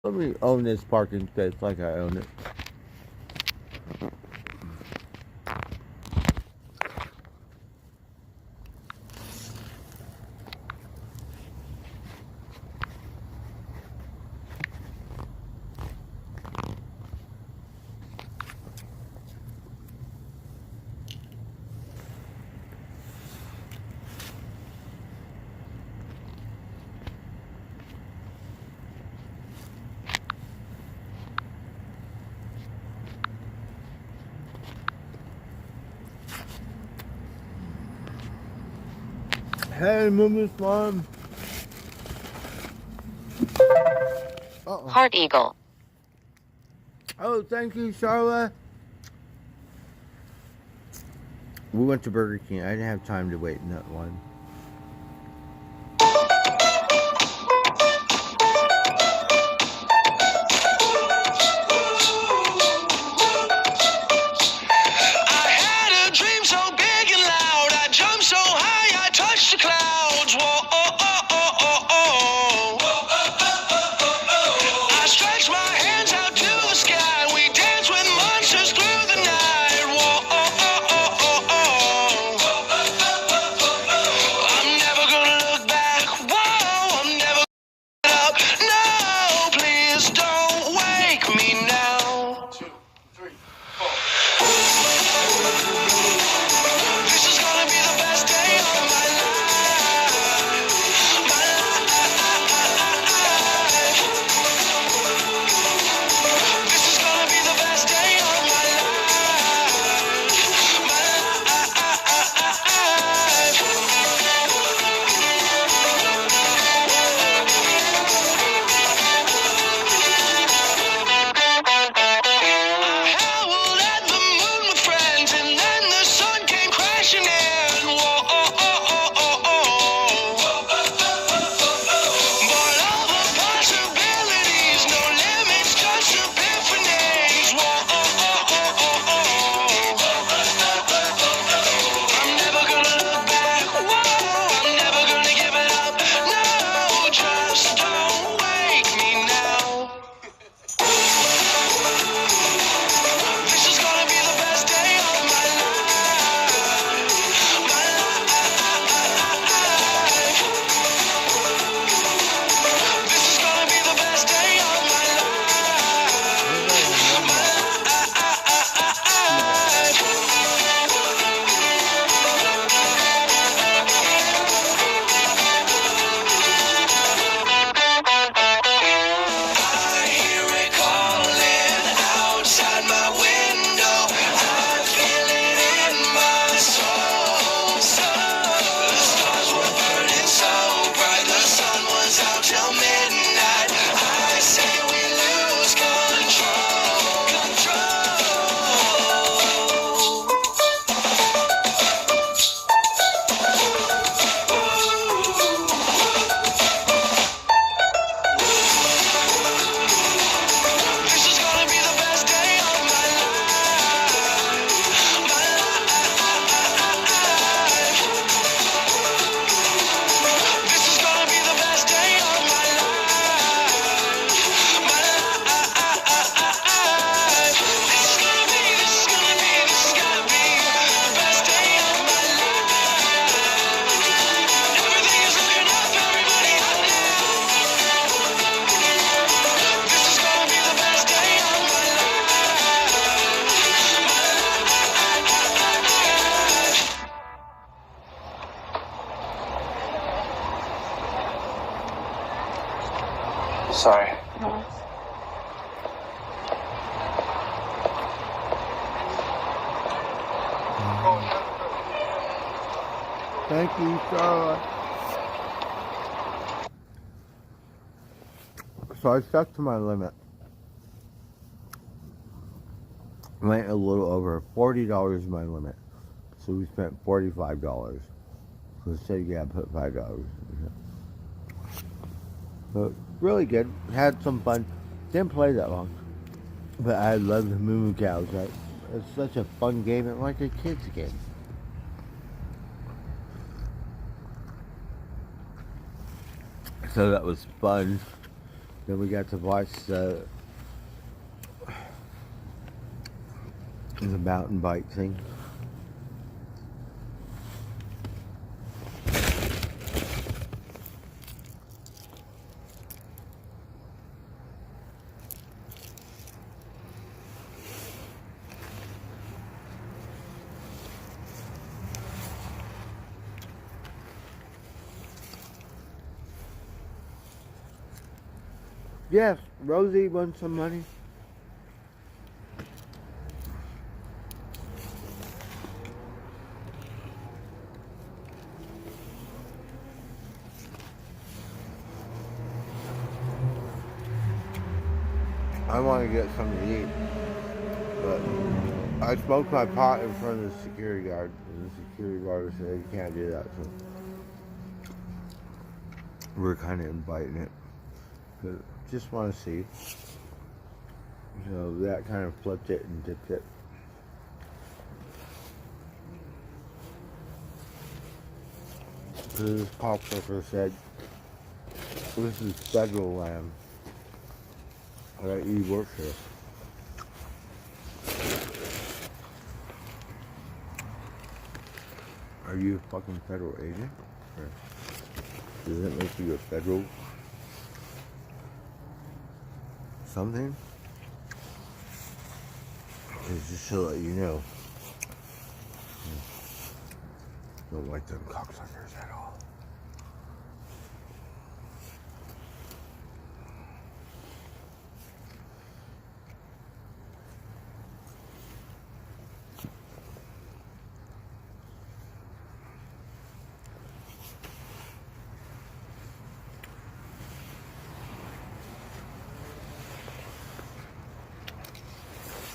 Let me own this parking space like I own it. Hey, Moomoo's mom. Heart Eagle. Oh, thank you, Charlotte. We went to Burger King. I didn't have time to wait in that line. I had a dream so big and loud. I jumped so high, I touched the clouds. Whoa, oh, oh, oh, oh, oh. I stretched my hands out to the sky. We danced with monsters through the night. Whoa, oh, oh, oh, oh, oh. I'm never gonna look back. Whoa, I'm never gonna up. No, please don't wake me now. 2, 3, 4. This is gonna be the best day of my life. My life. This is gonna be the best day of my life. My I howled at the moon with friends, and then the sun came crashing in. Whoa, oh, oh, oh, oh, oh. But all the possibilities, no limits, just epiphanies. Whoa, oh, oh, oh, oh, oh. I'm never gonna look back. Whoa, I'm never gonna give it up. No, just don't wake me now. This is gonna be the best day of my life. My life. This is gonna be the best day of my life. My I hear it calling outside my window. I feel it in my soul. The stars were burning so bright. The sun was out till midnight. I say we lose control. This is gonna be the best day of my life. My life. This is gonna be the best day of my life. My life. This is gonna be the best day of my life. Everything is looking up, everybody up now. This is gonna be the best day of my life. Sorry. Thank you, Charlotte. So I stuck to my limit. Went a little over. $40 is my limit. So we spent $45. So say you gotta put $5. But really good. Had some fun. Didn't play that long. But I love the Moo Cows. It's such a fun game. It's like a kid's game. So that was fun. Then we got to watch the mountain bike thing. Yes, Rosie won some money. I want to get something to eat, but I smoked my pot in front of the security guard, and the security guard said you can't do that. So we're kind of inviting it. Just want to see. So that kind of flipped it and dipped it. So this pop worker said, this is federal land. That you work here. Are you a fucking federal agent? Or does it make you a federal something? It's just to let you know. Don't like them cocksuckers at all.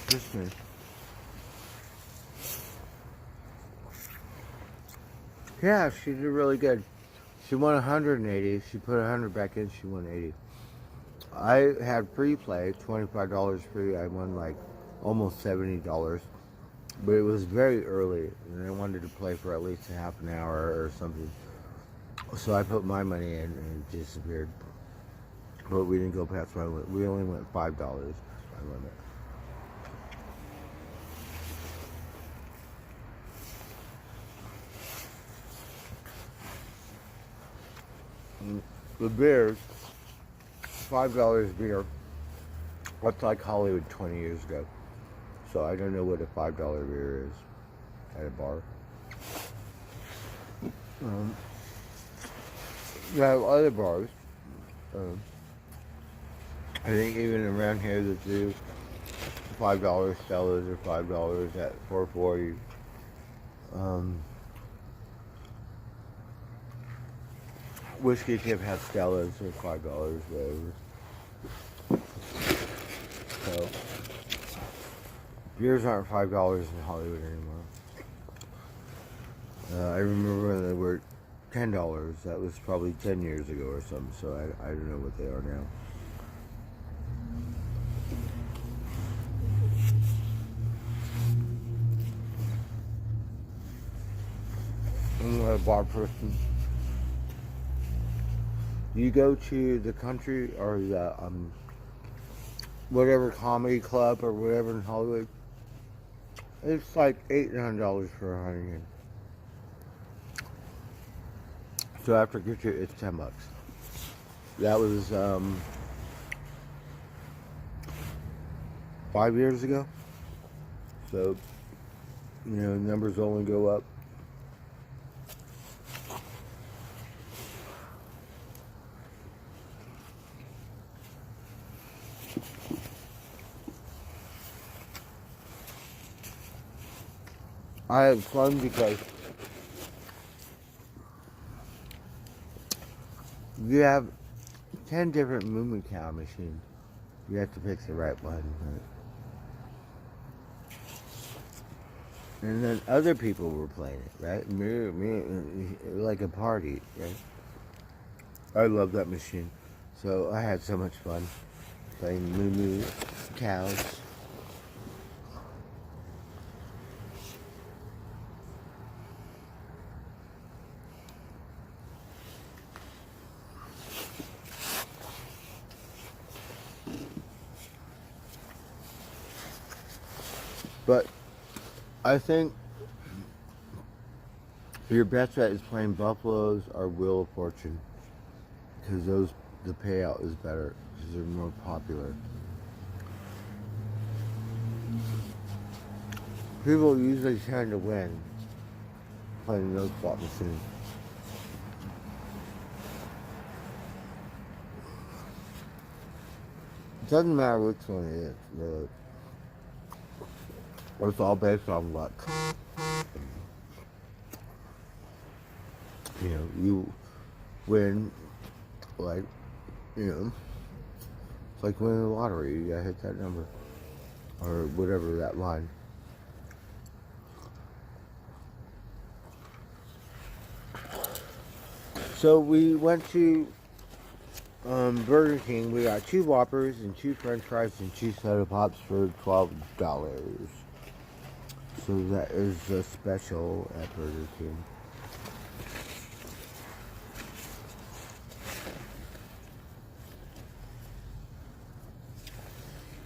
Christmas. Yeah, she did really good. She won 180. She put 100 back in. She won 80. I had free play, $25 free. I won like almost $70, but it was very early, and I wanted to play for at least a half an hour or something. So I put my money in, and it disappeared. But we didn't go past my limit. We only went $5. My limit. The beers, $5 beer. That's like Hollywood 20 years ago. So I don't know what a $5 beer is at a bar. You have other bars. I think even around here that do $5 Stellas or $5 at 440. Whiskey Tip has Stellas for $5, whatever. So beers aren't $5 in Hollywood anymore. I remember when they were $10. That was probably 10 years ago or something. So I don't know what they are now. I'm not a bar person. You go to the country or the whatever comedy club or whatever in Hollywood, it's like $8 and $9 for a Heineken. So after get you, it's $10. That was 5 years ago. So numbers only go up. I had fun because you have 10 different movement cow machines. You have to pick the right one. Right? And then other people were playing it, right? Me, like a party, right? I love that machine. So I had so much fun playing moo cows. But I think your best bet is playing Buffaloes or Wheel of Fortune, because the payout is better because they're more popular. People usually tend to win playing those slot machines. It doesn't matter which one it is, really. It's all based on luck. You know, you win, like, you know, it's like winning the lottery. You gotta hit that number, or whatever that line. So we went to Burger King. We got 2 Whoppers and 2 French fries and 2 soda pops for $12. So that is a special at Burger King.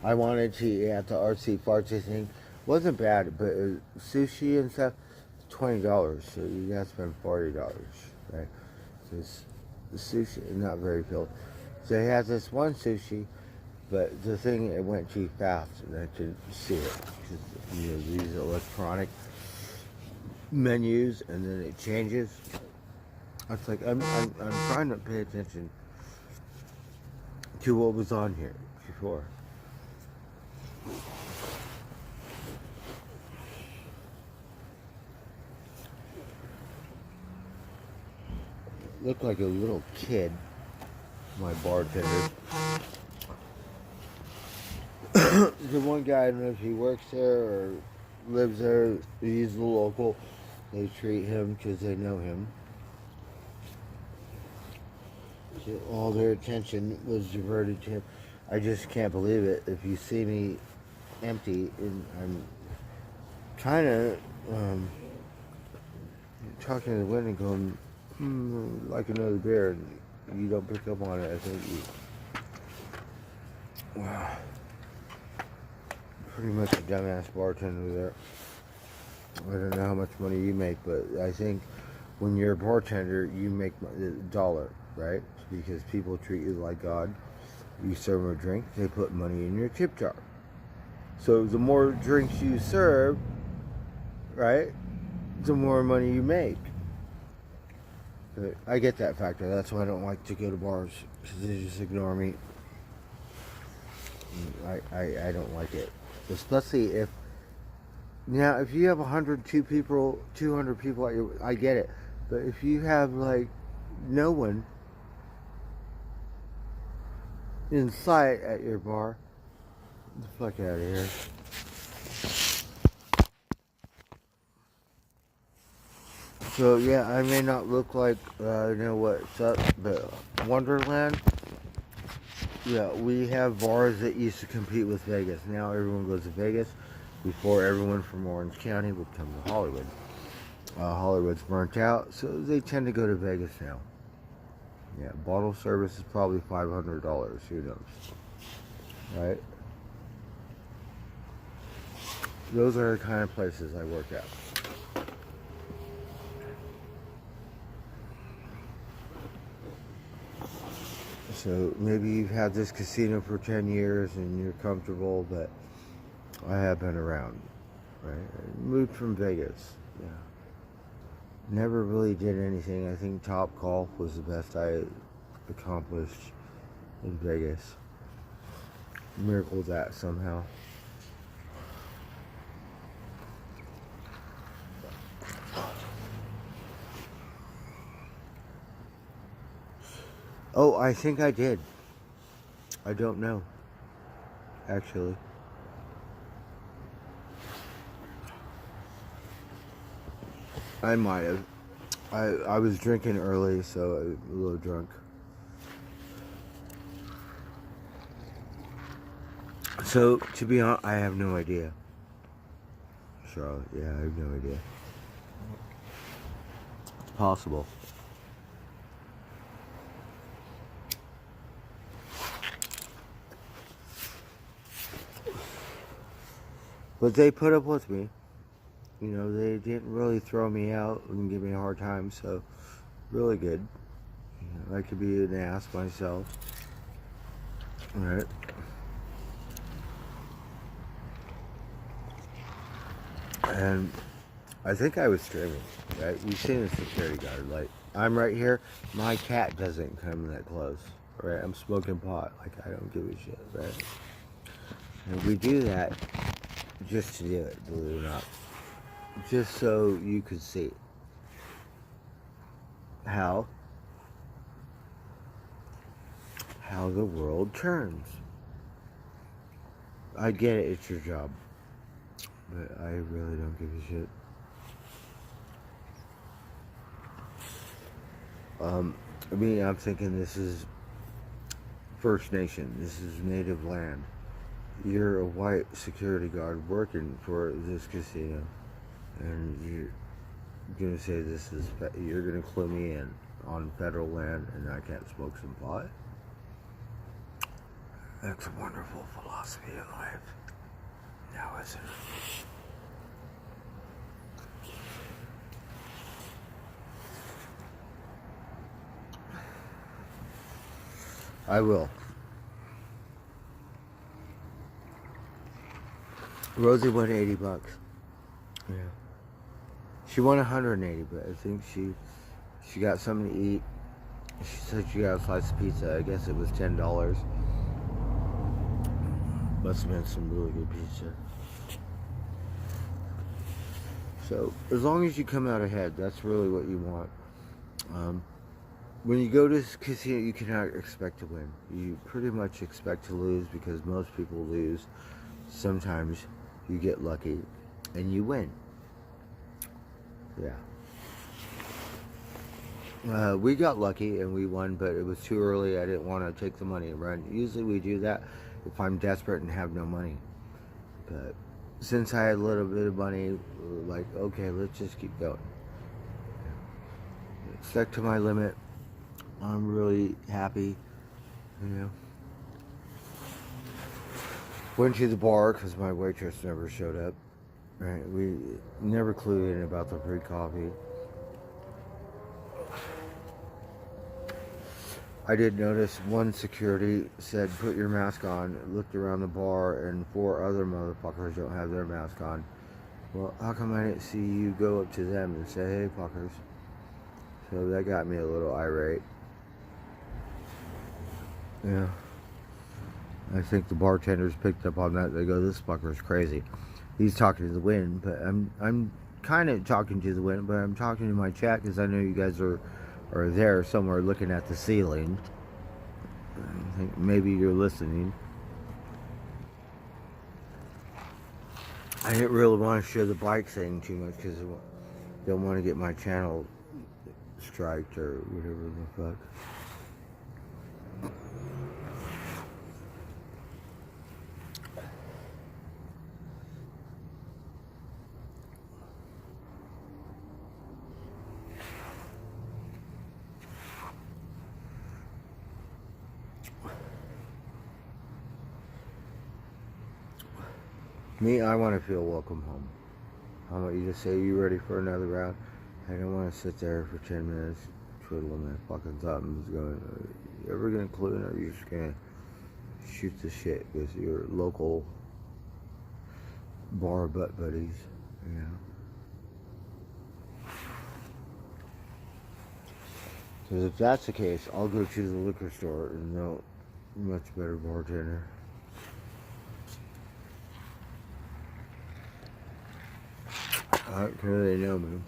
I wanted to eat at the RC Fartsy thing. Wasn't bad, but sushi and stuff, $20. So you gotta spend $40, right? So the sushi, not very filled. So they had this one sushi, but the thing, it went too fast, and I didn't see it. Because, you know, these electronic menus, and then it changes. It's like, I'm trying to pay attention to what was on here before. Looked like a little kid, my bartender. The one guy, I don't know if he works there or lives there, he's the local. They treat him because they know him. So all their attention was diverted to him. I just can't believe it. If you see me empty, and I'm kind of talking to the window going, like another beer, and you don't pick up on it, I think you... Wow. Pretty much a dumbass bartender there. I don't know how much money you make, but I think when you're a bartender, you make a dollar, right? Because people treat you like God. You serve them a drink, they put money in your tip jar. So the more drinks you serve, right, the more money you make. But I get that factor. That's why I don't like to go to bars, because they just ignore me. I don't like it. Especially if, now, if you have 102 people, 200 people at your, I get it. But if you have, like, no one in sight at your bar, get the fuck out of here. So, yeah, I may not look like I know what's up, but Wonderland, yeah, we have bars that used to compete with Vegas. Now everyone goes to Vegas. Before, everyone from Orange County would come to Hollywood. Hollywood's burnt out, so they tend to go to Vegas now. Yeah, bottle service is probably $500. Who knows? Right? Those are the kind of places I work at. So maybe you've had this casino for 10 years and you're comfortable, but I have been around, right? I moved from Vegas, yeah. Never really did anything. I think Top Golf was the best I accomplished in Vegas. Miracle that somehow. Oh, I think I did. I don't know, actually. I might have. I was drinking early, so I'm a little drunk. So, to be honest, I have no idea. So, yeah, I have no idea. It's possible. But they put up with me. You know, they didn't really throw me out and give me a hard time, so really good. You know, I could be an ass myself. Alright. And I think I was streaming. Right? You've seen the security guard. Like, I'm right here. My cat doesn't come that close. Right? I'm smoking pot. Like, I don't give a shit. Right? And we do that just to do it, believe it or not. Just so you could see how the world turns. I get it, it's your job. But I really don't give a shit. I mean, I'm thinking this is First Nation. This is native land. You're a white security guard working for this casino. And you're gonna say this is, you're gonna clue me in on federal land and I can't smoke some pot? That's a wonderful philosophy of life. Now, isn't it? I will. Rosie won $80. Yeah. She won 180, but I think she got something to eat. She said she got a slice of pizza. I guess it was $10. Must have been some really good pizza. So as long as you come out ahead, that's really what you want. When you go to this casino, you cannot expect to win. You pretty much expect to lose because most people lose. Sometimes you get lucky and you win. Yeah. We got lucky and we won, but it was too early. I didn't want to take the money and run. Usually we do that if I'm desperate and have no money. But since I had a little bit of money, like, okay, let's just keep going. Stuck to my limit. I'm really happy, you know. Went to the bar because my waitress never showed up. Right, we never clued in about the free coffee. I did notice one security said, "Put your mask on." Looked around the bar, and 4 other motherfuckers don't have their mask on. Well, how come I didn't see you go up to them and say, "Hey, fuckers"? So that got me a little irate. Yeah. I think the bartenders picked up on that. They go, "This fucker's crazy. He's talking to the wind." But I'm kind of talking to the wind, but I'm talking to my chat because I know you guys are there somewhere looking at the ceiling. I think maybe you're listening. I didn't really want to show the bike thing too much because I don't want to get my channel striked or whatever the fuck. Me, I want to feel welcome home. How about you just say, "You ready for another round?" I don't want to sit there for 10 minutes twiddling my fucking thumbs going, "You ever gonna clue in or are you just gonna shoot the shit with your local bar butt buddies?" You know? Because if that's the case, I'll go to the liquor store and know a much better bartender. I don't care they know me.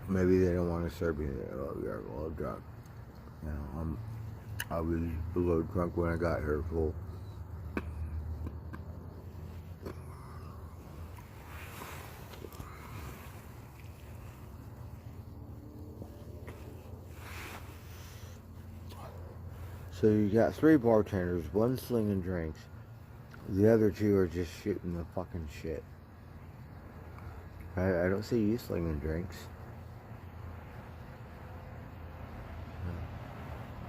Maybe they don't want to serve me. Oh, yeah, well, I'm drunk. You know, I was a little drunk when I got here, full. So you got 3 bartenders, 1 slinging drinks. The other 2 are just shooting the fucking shit. I don't see you slinging drinks.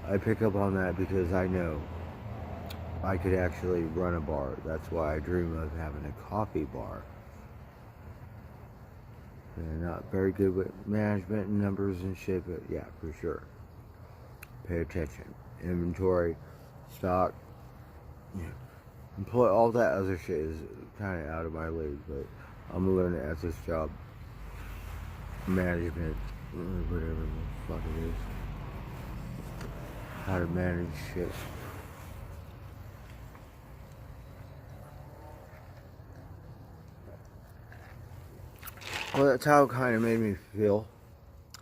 I pick up on that because I know I could actually run a bar. That's why I dream of having a coffee bar. And not very good with management and numbers and shit, but yeah, for sure. Pay attention. Inventory, stock, employ, all that other shit is kind of out of my league, but I'm gonna learn it at this job. Management, whatever the fuck it is. How to manage shit. Well, that's how it kind of made me feel.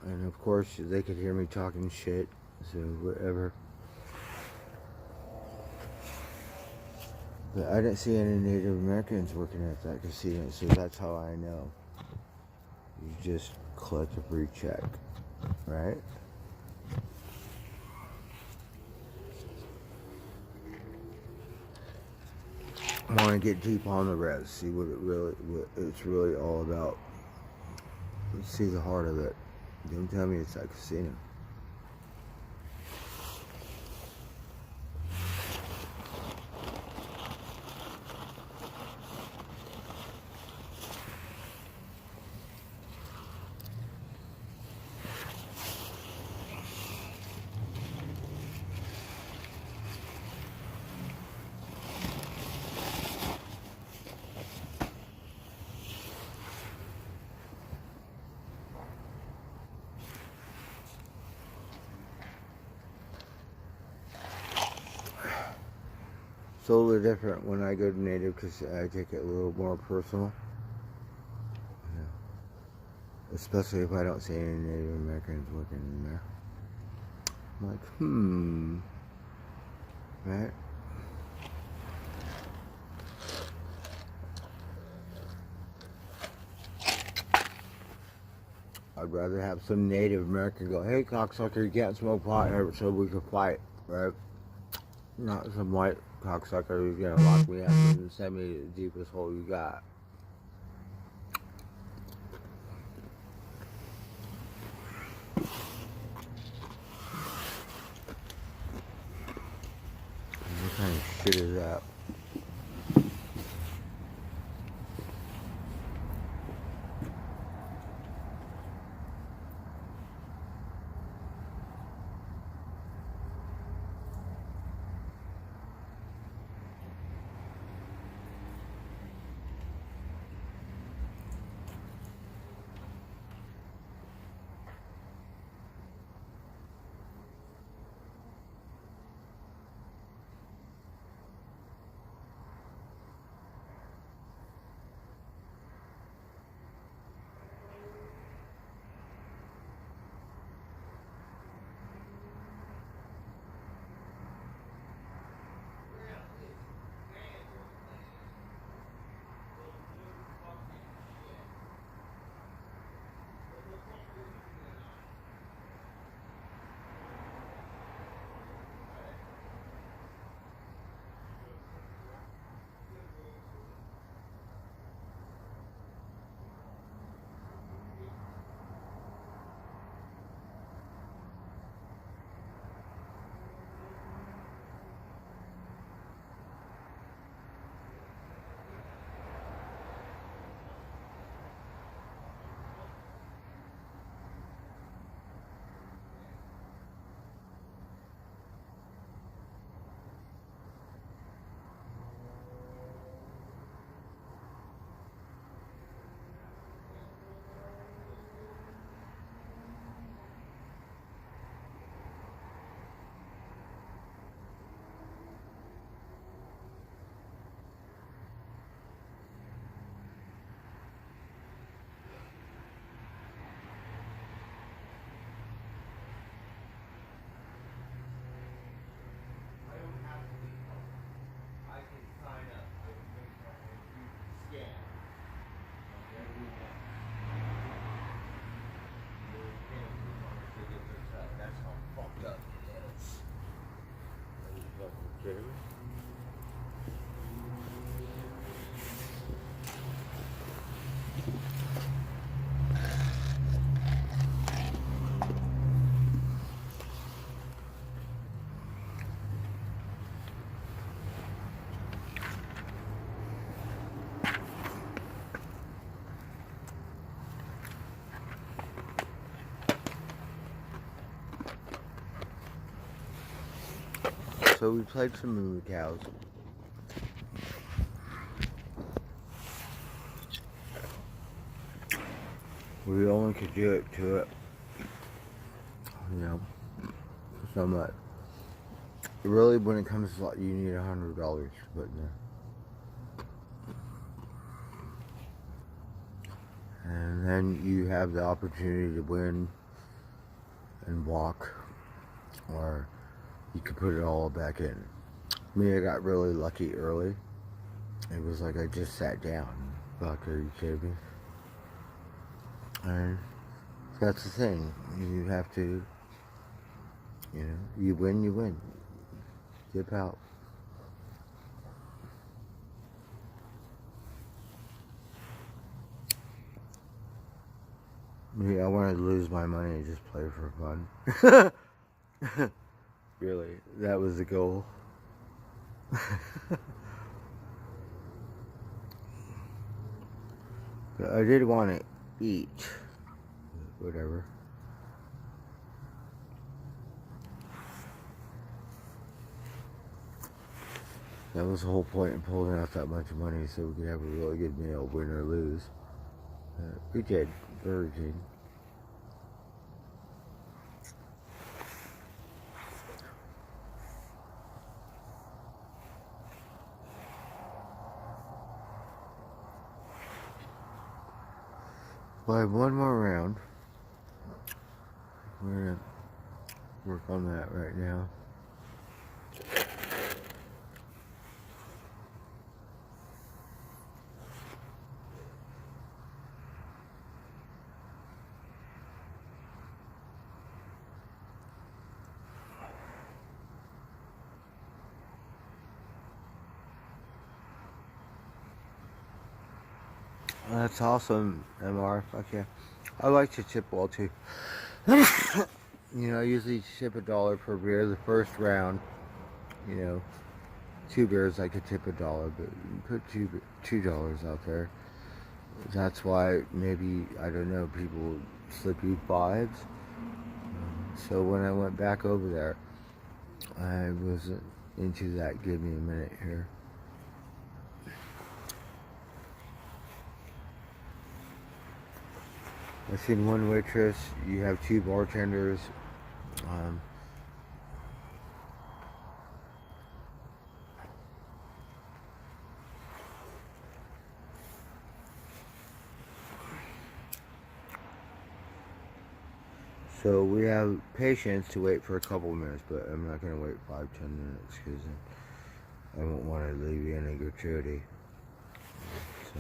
And of course, they could hear me talking shit, so whatever. But I didn't see any Native Americans working at that casino, so that's how I know. You just collect a free check, right? I want to get deep on the res, see what it's really all about. Let's see the heart of it. Don't tell me it's that casino. It's a little different when I go to Native because I take it a little more personal. Yeah. Especially if I don't see any Native Americans working in there. I'm like, right? I'd rather have some Native American go, hey, cocksucker, you can't smoke pot so we can fight, right? Not some white cocksucker who's gonna lock me up and send me to the deepest hole you got. What kind of shit is that? So we played some moo cows. We only could do it to it, you know, so much. Really, when it comes to, you need $100 to put in there. And then you have the opportunity to win and walk, or you could put it all back in. Me, I got really lucky early. It was like I just sat down. Fuck, are you kidding me? And that's the thing. You have to, you know, you win. Dip out. Me, I wanted to lose my money and just play for fun. Really, that was the goal. But I did want to eat. Whatever. That was the whole point of pulling out that much money, so we could have a really good meal, win or lose. We did. Burger King. We'll have one more round. We're gonna work on that right now. That's awesome, MR. Fuck yeah. I like to tip well too. You know, I usually tip $1 per beer the first round. You know, 2 beers I could tip $1, but you put $2 out there. That's why maybe, I don't know, people slip you 5s. So when I went back over there, I was into that. Give me a minute here. I've seen one waitress, you have 2 bartenders. So we have patience to wait for a couple minutes, but I'm not going to wait 5-10 minutes because I won't want to leave you any gratuity. So.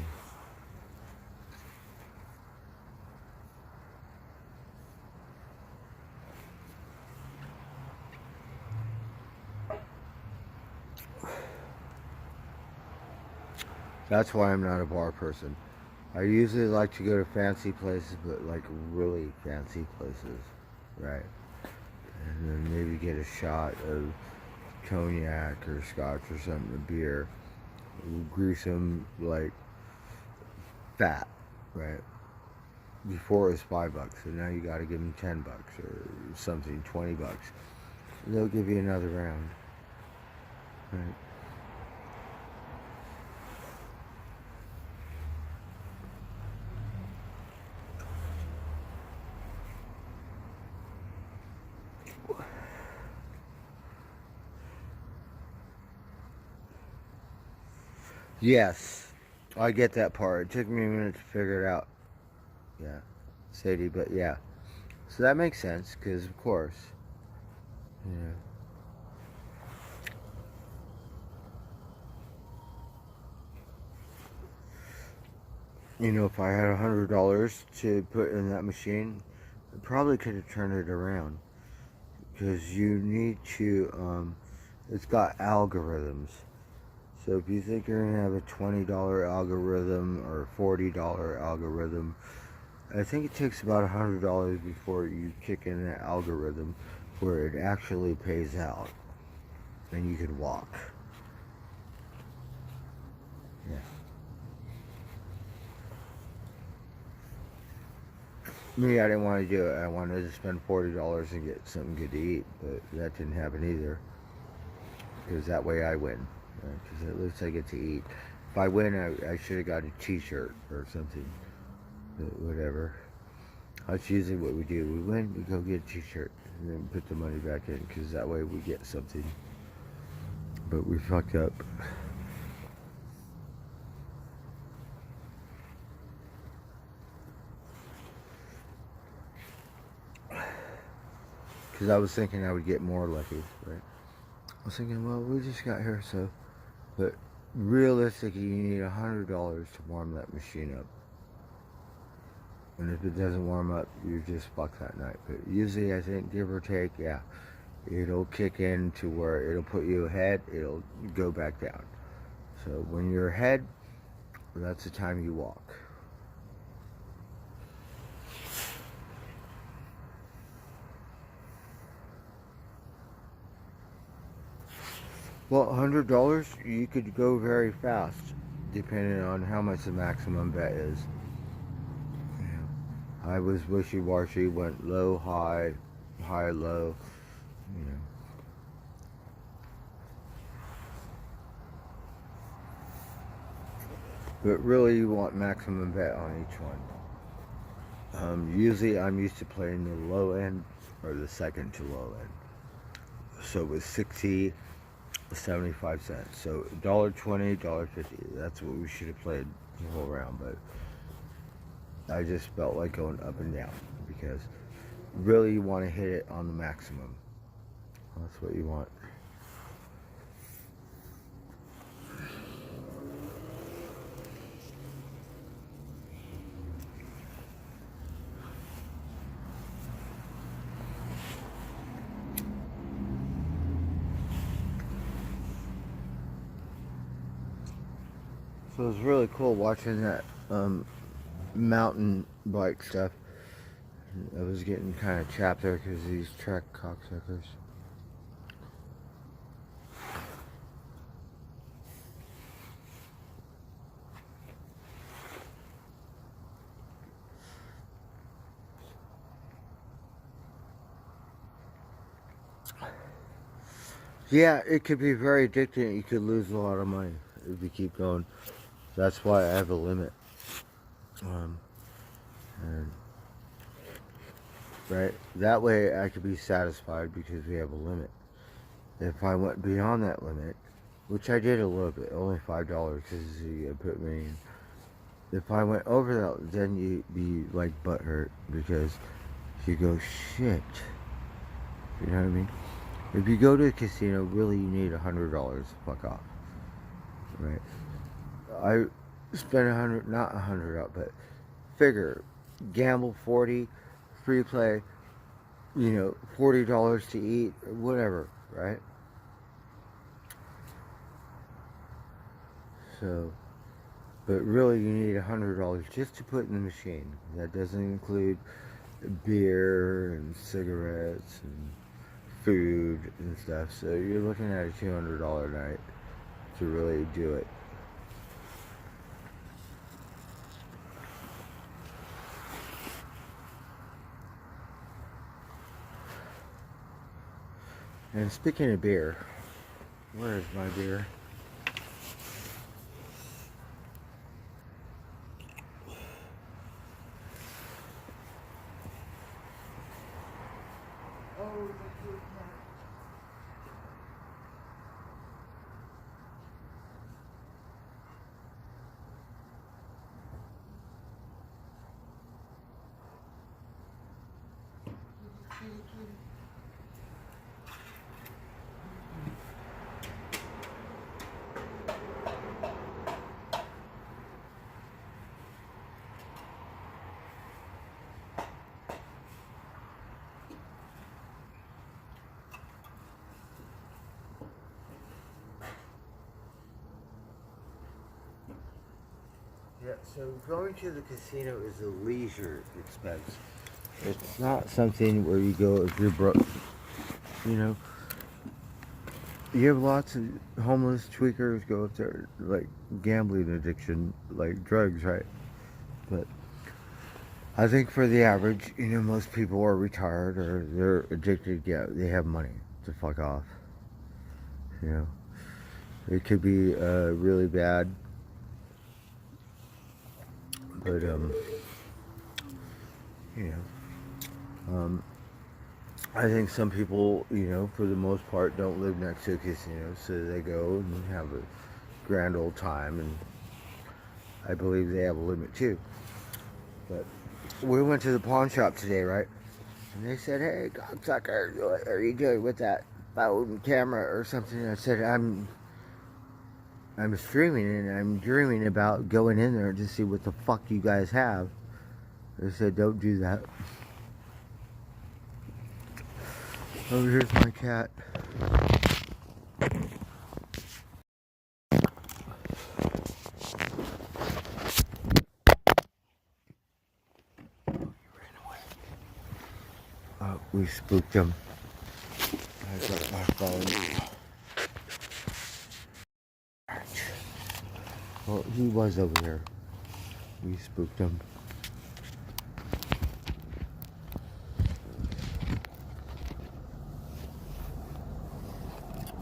That's why I'm not a bar person. I usually like to go to fancy places, but like really fancy places, right? And then maybe get a shot of cognac or scotch or something, a beer, gruesome, like fat, right? Before it was $5, and now you got to give them $10 or something, $20. They'll give you another round, right? Yes, I get that part. It took me a minute to figure it out. Yeah, Sadie, but yeah. So that makes sense, because of course, you know, if I had $100 to put in that machine, I probably could have turned it around. Because you need to, it's got algorithms. So if you think you're going to have a $20 algorithm or a $40 algorithm, I think it takes about $100 before you kick in that algorithm where it actually pays out and you can walk. Yeah. Me, I didn't want to do it. I wanted to spend $40 and get something good to eat, but that didn't happen either. because that way I win. Because at least I get to eat. If I win, I should have got a T-shirt or something. But whatever. That's usually what we do. We win, we go get a T-shirt, and then put the money back in, because that way we get something. But we fucked up. Because I was thinking I would get more lucky, right? I was thinking, well, we just got here, so. But realistically, you need $100 to warm that machine up. And if it doesn't warm up, you're just fucked that night. But usually, I think, give or take, yeah, it'll kick in to where it'll put you ahead, it'll go back down. So when you're ahead, that's the time you walk. Well, $100, you could go very fast, depending on how much the maximum bet is. I was wishy-washy, went low, high, high, low, you know. But really, you want maximum bet on each one. Usually, I'm used to playing the low end or the second to low end. So it was 60, 75 cents. So $1.20, $1.50. That's what we should have played the whole round. But I just felt like going up and down, because really you want to hit it on the maximum. That's what you want. So it was really cool watching that mountain bike stuff. I was getting kind of chapped there because these track cocksuckers. Yeah, it could be very addicting. You could lose a lot of money if you keep going. That's why I have a limit. And right, that way I could be satisfied because we have a limit. If I went beyond that limit, which I did a little bit, only $5 because you put me in. If I went over that, then you'd be like butthurt because you go, shit. You know what I mean? If you go to a casino, really you need $100. Fuck off. Right? I spent not 100 up, but figure, gamble 40, free play, you know, $40 to eat, whatever, right? So, but really you need $100 just to put in the machine. That doesn't include beer and cigarettes and food and stuff. So you're looking at a $200 night to really do it. And speaking of beer, where is my beer? Yeah, so going to the casino is a leisure expense. It's not something where you go if you're broke. You know, you have lots of homeless tweakers go up there, like gambling addiction, like drugs, right? But I think for the average, you know, most people are retired or they're addicted. Yeah, they have money to fuck off. You know, it could be really bad, but you know, I think some people, you know, for the most part, don't live next to a casino, so they go and have a grand old time, and I believe they have a limit too. But we went to the pawn shop today, right? And they said, "Hey, cocksucker, what are you doing with that phone camera or something?" I said, I'm streaming and I'm dreaming about going in there to see what the fuck you guys have." They said, "Don't do that." Oh, here's my cat. We spooked him. I got my phone. Well, he was over here. We spooked him.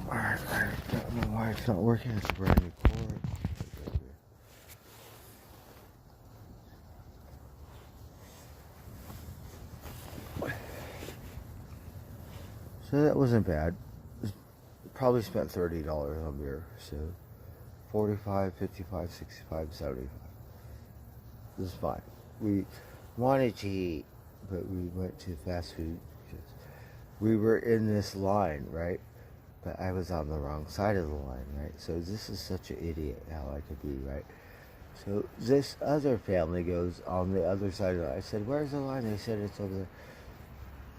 I don't know why it's not working. It's a brand new cord. So that wasn't bad. Probably spent $30 on beer. So 45, 55, 65, 75. This is fine. We wanted to eat, but we went to fast food because we were in this line, right? But I was on the wrong side of the line, right? So this is such an idiot how I could be, right? So this other family goes on the other side of the line. I said, "Where's the line?" They said, "It's over there."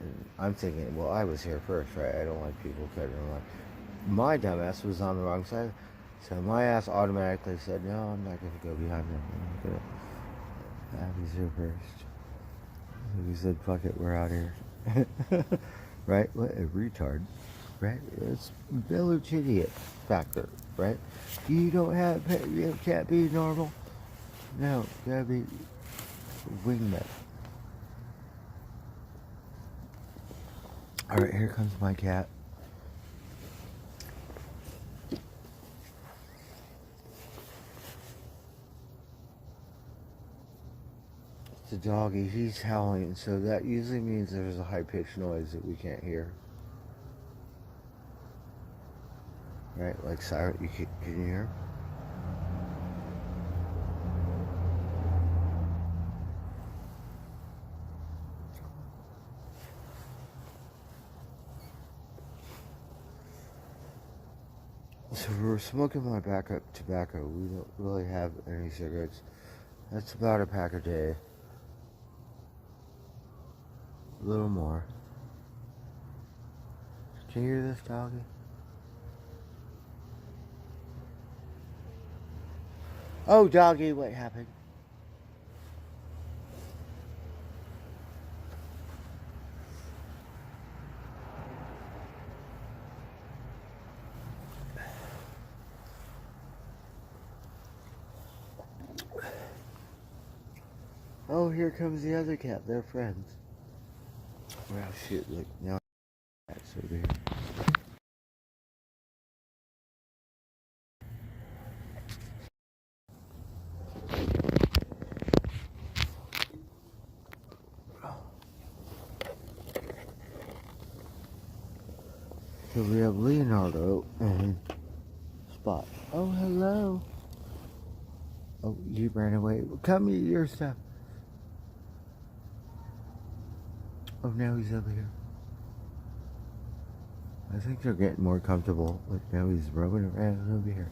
And I'm thinking, well, I was here first, right? I don't like people cutting the line. My dumbass was on the wrong side. So my ass automatically said, "No, I'm not going to go behind them. I'm going to have these here first." So we said, "Fuck it, we're out here." Right? What a retard. Right? It's village idiot factor, right? You can't be normal. No, you gotta be wingman. Alright, here comes my cat. It's a doggy. He's howling, so that usually means there's a high-pitched noise that we can't hear. Right? Like siren. Can you hear? So we're smoking my backup tobacco. We don't really have any cigarettes. That's about a pack a day. A little more. Can you hear this, doggy? Oh, doggy, what happened? Oh, here comes the other cat. They're friends. Well, shit, look, now that's over here. So we have Leonardo and Spot. Oh, hello. Oh, you ran away. Come eat your stuff. Oh, now he's over here. I think they're getting more comfortable. Look, now he's roaming around over here.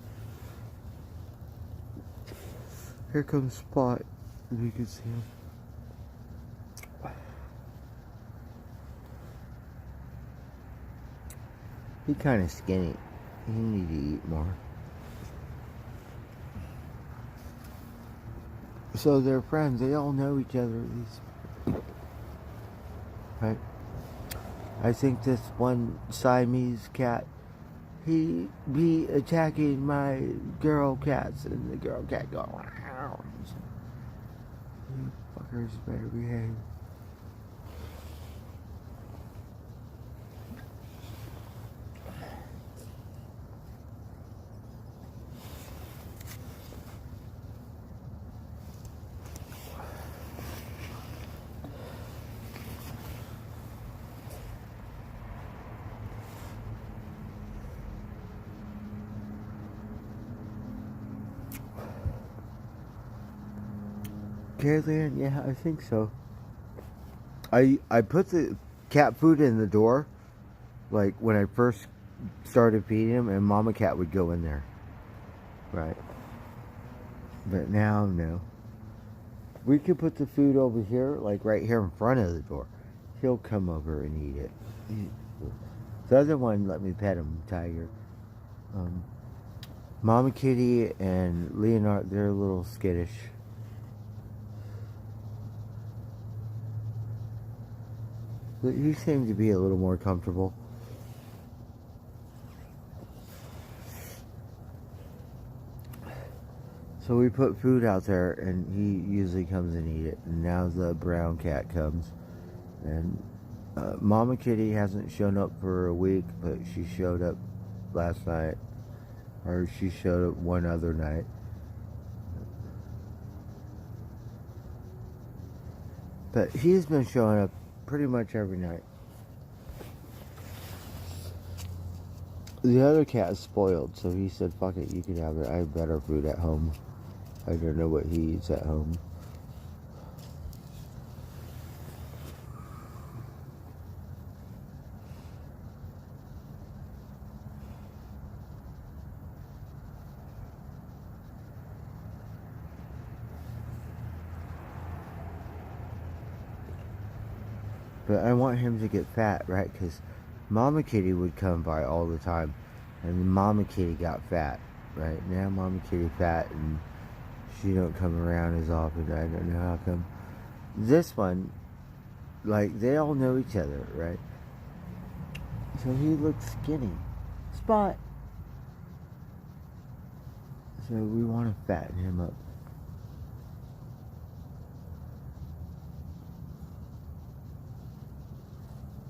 Here comes Spot. If you can see him. He's kind of skinny. He need to eat more. So they're friends. They all know each other. Right? I think this one Siamese cat, he be attacking my girl cats, and the girl cat go, "Wow." You fuckers better behave. Kaylin, yeah, I think so. I put the cat food in the door, like when I first started feeding him, and Mama Cat would go in there. Right. But now, no. We could put the food over here, like right here in front of the door. He'll come over and eat it. The other one let me pet him, Tiger. Mama Kitty and Leonard, they're a little skittish. But he seemed to be a little more comfortable. So we put food out there, and he usually comes and eat it. And now the brown cat comes, and Mama Kitty hasn't shown up for a week, but she showed up last night, or she showed up one other night. But he's been showing up pretty much every night. The other cat is spoiled, so he said, fuck it, you can have it. I have better food at home. I don't know what he eats at home. But I want him to get fat, right? Because Mama Kitty would come by all the time, and Mama Kitty got fat, right? Now Mama Kitty fat, and she don't come around as often. I don't know how come. This one, like, they all know each other, right? So he looks skinny. Spot! So we want to fatten him up.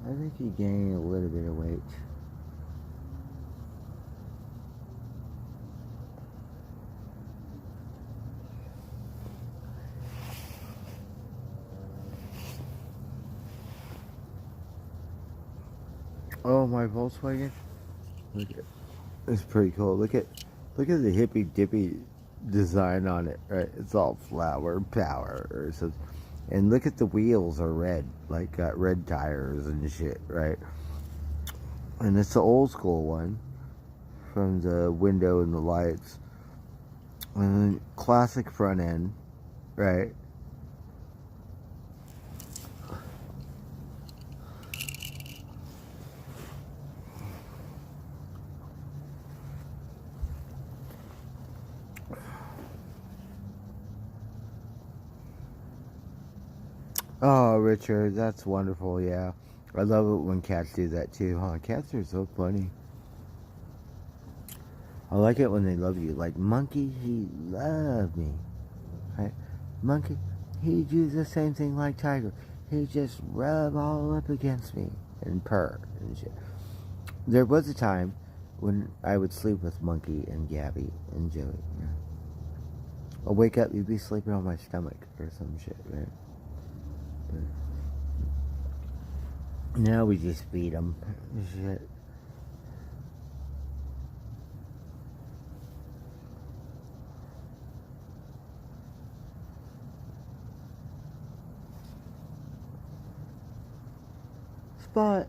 I think he gained a little bit of weight. Oh, my Volkswagen. Look at, it's pretty cool. Look at the hippy dippy design on it. Right, it's all flower power or something. And look at the wheels are red, like got red tires and shit. Right, and it's the old school one from the window and the lights, and then classic front end. Right. Oh, Richard, that's wonderful, yeah. I love it when cats do that too, huh? Cats are so funny. I like it when they love you. Like Monkey, he loved me. Right? Monkey, he do the same thing like Tiger. He just rub all up against me and purr and shit. There was a time when I would sleep with Monkey and Gabby and Joey. Yeah. I'll wake up, you'd be sleeping on my stomach or some shit, right? Now we just feed them. Shit. Spot.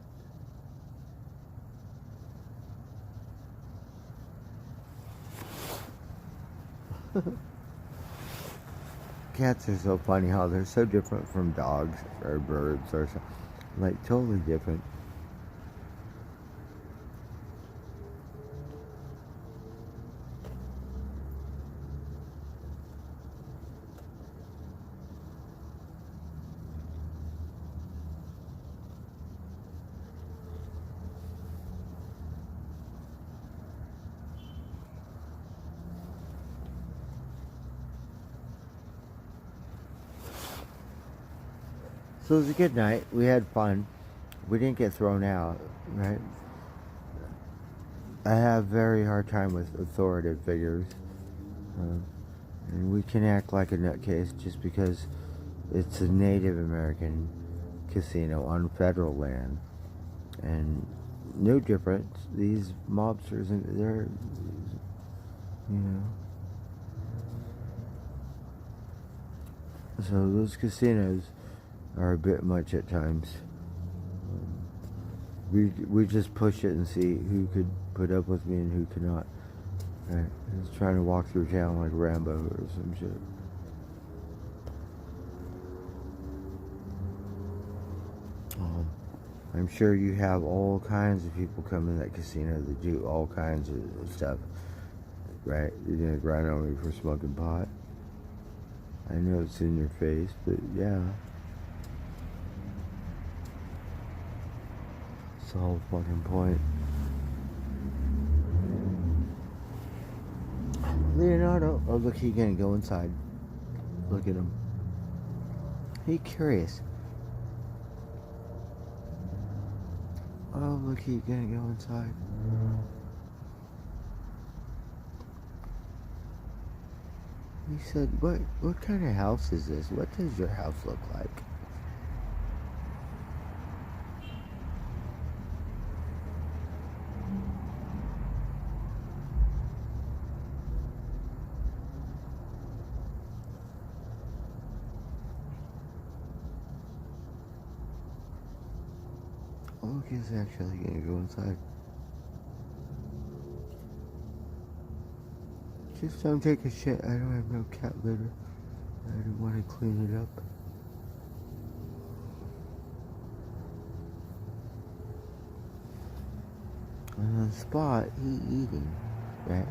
Cats are so funny how they're so different from dogs or birds or something. Like totally different. So it was a good night. We had fun. We didn't get thrown out, right? I have a very hard time with authoritative figures. And we can act like a nutcase just because it's a Native American casino on federal land. And no difference. These mobsters, they're, you know. So those casinos are a bit much at times. We just push it and see who could put up with me and who could not. Right? Just trying to walk through town like Rambo or some shit. I'm sure you have all kinds of people come in that casino that do all kinds of stuff. Right? You're gonna grind on me for smoking pot. I know it's in your face, but yeah. It's the whole fucking point. Leonardo. Oh, look, he's gonna go inside. Look at him. He's curious. Oh, look, he's gonna go inside. He said, what kind of house is this? What does your house look like? Oh, look, he's actually gonna go inside. Just don't take a shit. I don't have no cat litter. I don't want to clean it up. On the spot, he eating, right?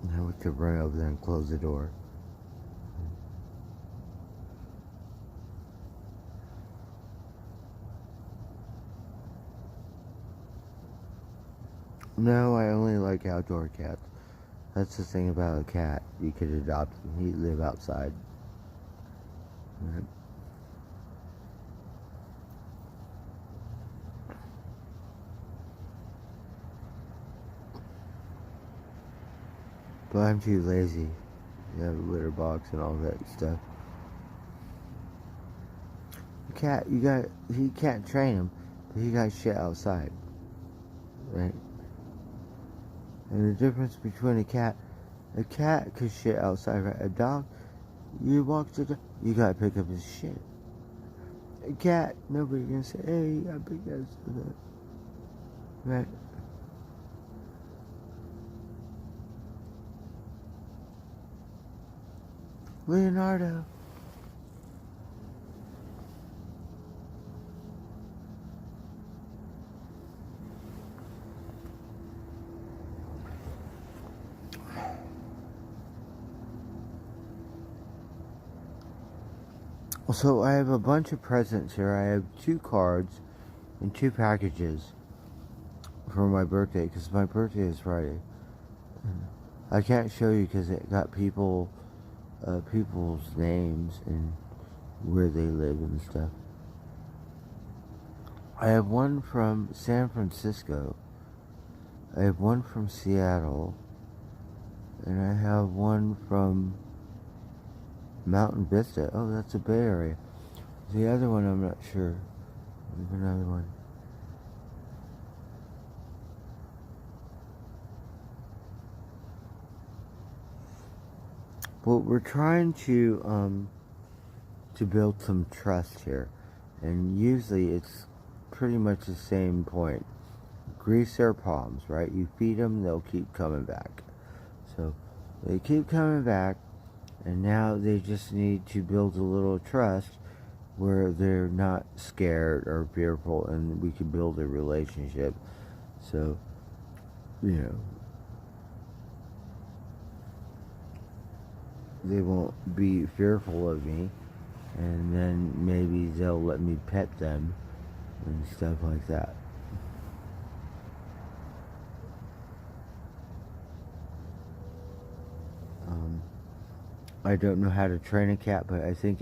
Now we could run over there and close the door. No, I only like outdoor cats. That's the thing about a cat. You could adopt him. He'd live outside. Right? But I'm too lazy. You have a litter box and all that stuff. The cat, he can't train him, but he got shit outside. Right? And the difference between a cat could shit outside, right? A dog, you walk to the, you gotta pick up his shit. A cat, nobody can say, hey, I picked up that. Right? Leonardo. So I have a bunch of presents here. I have 2 cards and 2 packages for my birthday, because my birthday is Friday. I can't show you because it got people's names and where they live and stuff. I have one from San Francisco. I have one from Seattle. And I have one from Mountain Vista. Oh, that's a Bay Area. The other one, I'm not sure. There's another one. Well, we're trying to build some trust here, and usually it's pretty much the same point. Grease their palms, right? You feed them, they'll keep coming back. So they keep coming back, and now they just need to build a little trust where they're not scared or fearful, and we can build a relationship. So, you know, they won't be fearful of me, and then maybe they'll let me pet them and stuff like that. I don't know how to train a cat, but I think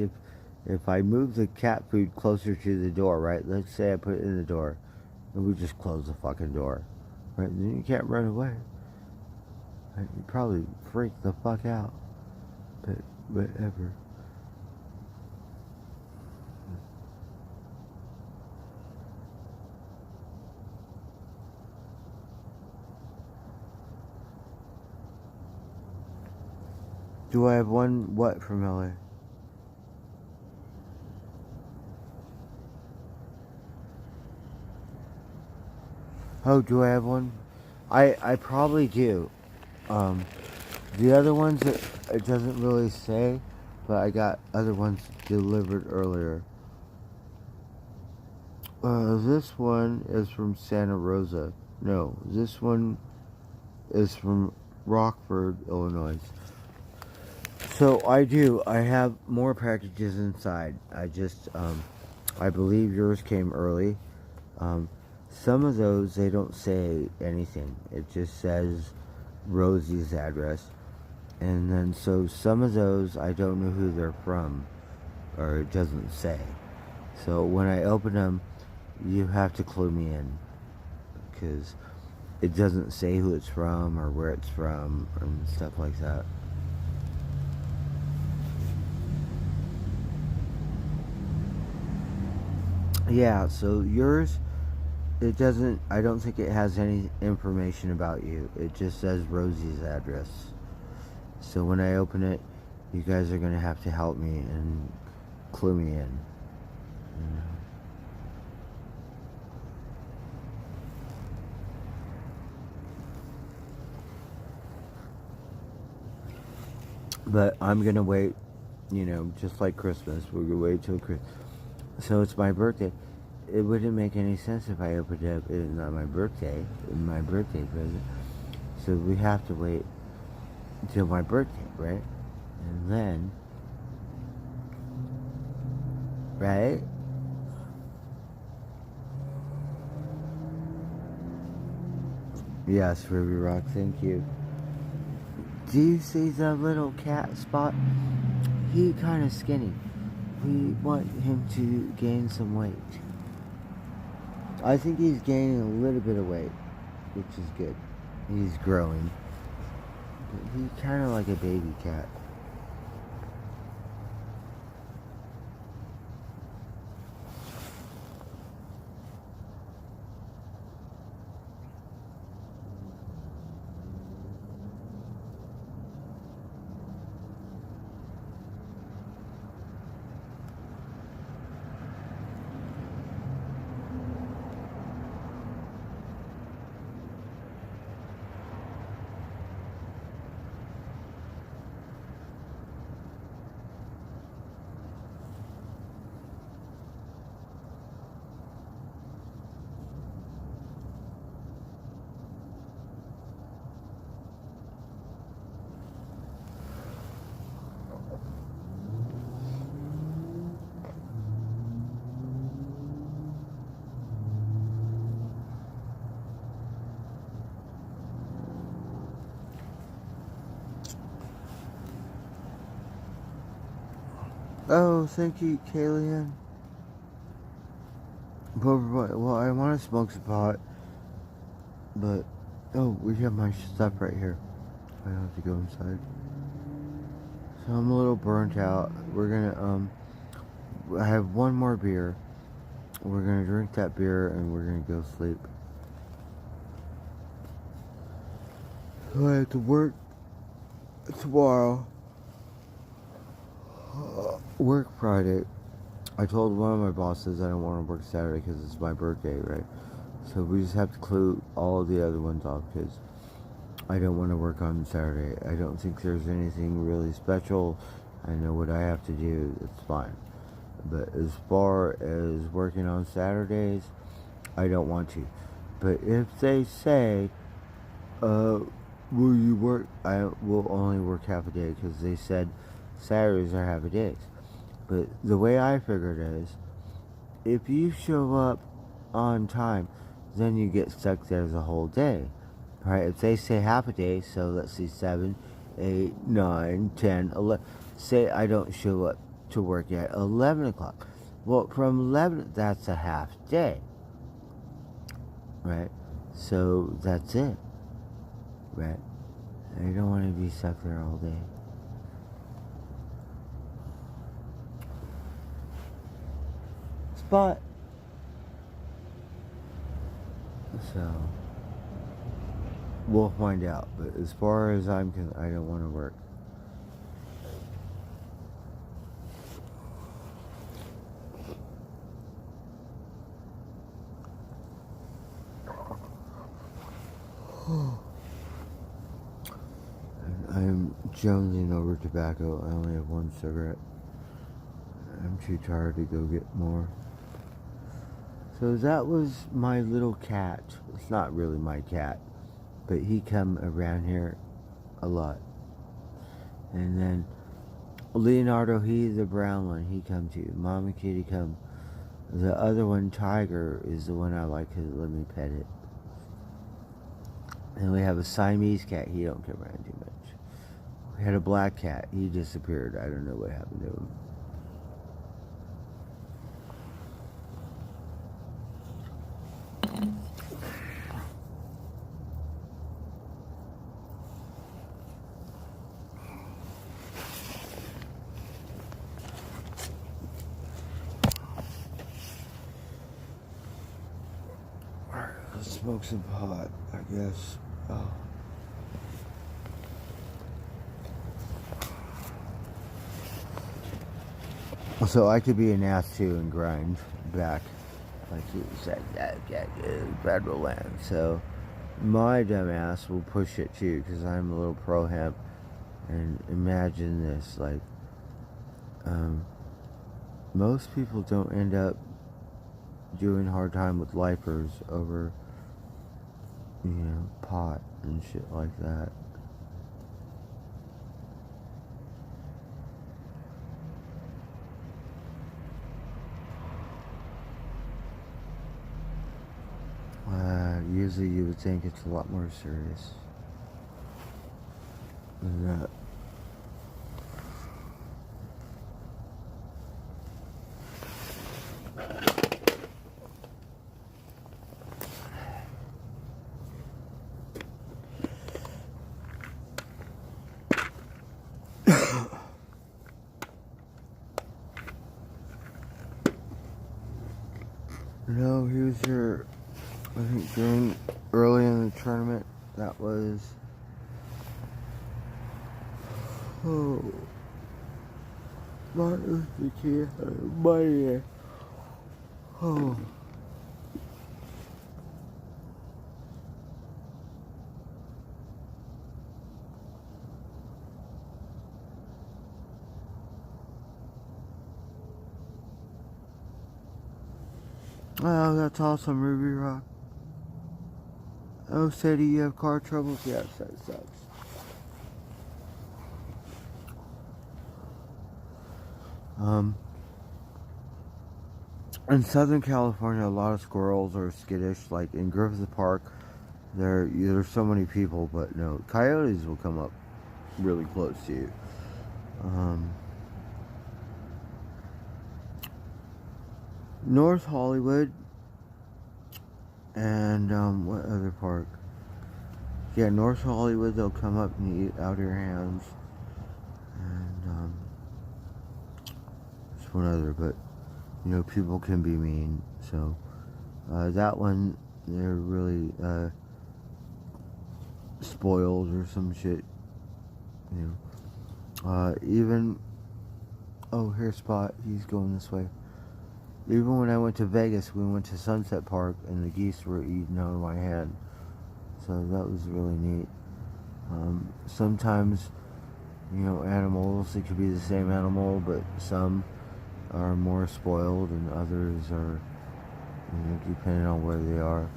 if I move the cat food closer to the door, right? Let's say I put it in the door, and we just close the fucking door, right? Then you can't run away. Right? You probably freak the fuck out, but whatever. Do I have one what from LA? Oh, do I have one? I probably do. Um, the other ones, it doesn't really say, but I got other ones delivered earlier. This one is from Santa Rosa. No, this one is from Rockford, Illinois. So I do. I have more packages inside. I believe yours came early. Some of those, they don't say anything. It just says Rosie's address. And then, so some of those, I don't know who they're from, or it doesn't say. So when I open them, you have to clue me in, because it doesn't say who it's from or where it's from and stuff like that. Yeah, so yours, it doesn't, I don't think it has any information about you. It just says Rosie's address. So when I open it, you guys are going to have to help me and clue me in. You know? But I'm going to wait, you know, just like Christmas. We're going to wait till Christmas. So it's my birthday. It wouldn't make any sense if I opened it up. It's not my birthday. My birthday present. So we have to wait until my birthday, right? And then, right? Yes, Ruby Rock, thank you. Do you see the little cat spot? He kind of skinny. We want him to gain some weight. I think he's gaining a little bit of weight, which is good. He's growing. But he's kind of like a baby cat. Oh, thank you, Kalian. Well, I want to smoke some pot, but oh, we have my stuff right here. I have to go inside. So I'm a little burnt out. We're gonna I have one more beer. We're gonna drink that beer and we're gonna go sleep. So I have to work tomorrow. Work Friday. I told one of my bosses I don't want to work Saturday because it's my birthday, right? So we just have to clue all of the other ones off because I don't want to work on Saturday. I don't think there's anything really special. I know what I have to do. It's fine. But as far as working on Saturdays, I don't want to. But if they say, will you work? I will only work half a day because they said Saturdays are half a days. But the way I figured it is, if you show up on time, then you get stuck there the whole day. Right? If they say half a day, so let's see, 7, 8, 9, 10, 11. Say I don't show up to work at 11 o'clock. Well, from 11, that's a half day. Right? So that's it. Right? I don't want to be stuck there all day. But so we'll find out. But as far as I'm concerned, I don't want to work. jonesing over tobacco. I only have one cigarette. I'm too tired to go get more. So that was my little cat. It's not really my cat, but he come around here a lot. And then Leonardo, he's the brown one. He come too. Mama Kitty come. The other one, Tiger, is the one I like because let me pet it. And we have a Siamese cat. He don't come around too much. We had a black cat. He disappeared. I don't know what happened to him. Alright, let's smoke some pot, I guess. Oh. So I could be an ass too and grind back, like you said, that federal land. So my dumb ass will push it too, because I'm a little pro hemp. And imagine this, like, most people don't end up doing hard time with lifers over, you know, pot and shit like that. Usually you would think it's a lot more serious than that. No, here's your, I think during early in the tournament, that was, Martin Luther King, money. Oh. Oh, that's awesome, Ruby Rock. Oh, Sadie, you have car troubles? Yes, that sucks. In Southern California, a lot of squirrels are skittish. Like in Griffith Park, there's so many people, but no, coyotes will come up really close to you. North Hollywood and what other park? Yeah, North Hollywood, they'll come up and eat out of your hands. And there's one other, but you know, people can be mean. So that one, they're really spoiled or some shit. You know, even here's Spot. He's going this way. Even when I went to Vegas, we went to Sunset Park, and the geese were eating out of my hand. So that was really neat. Sometimes, you know, animals, it could be the same animal, but some are more spoiled, and others are, you know, depending on where they are,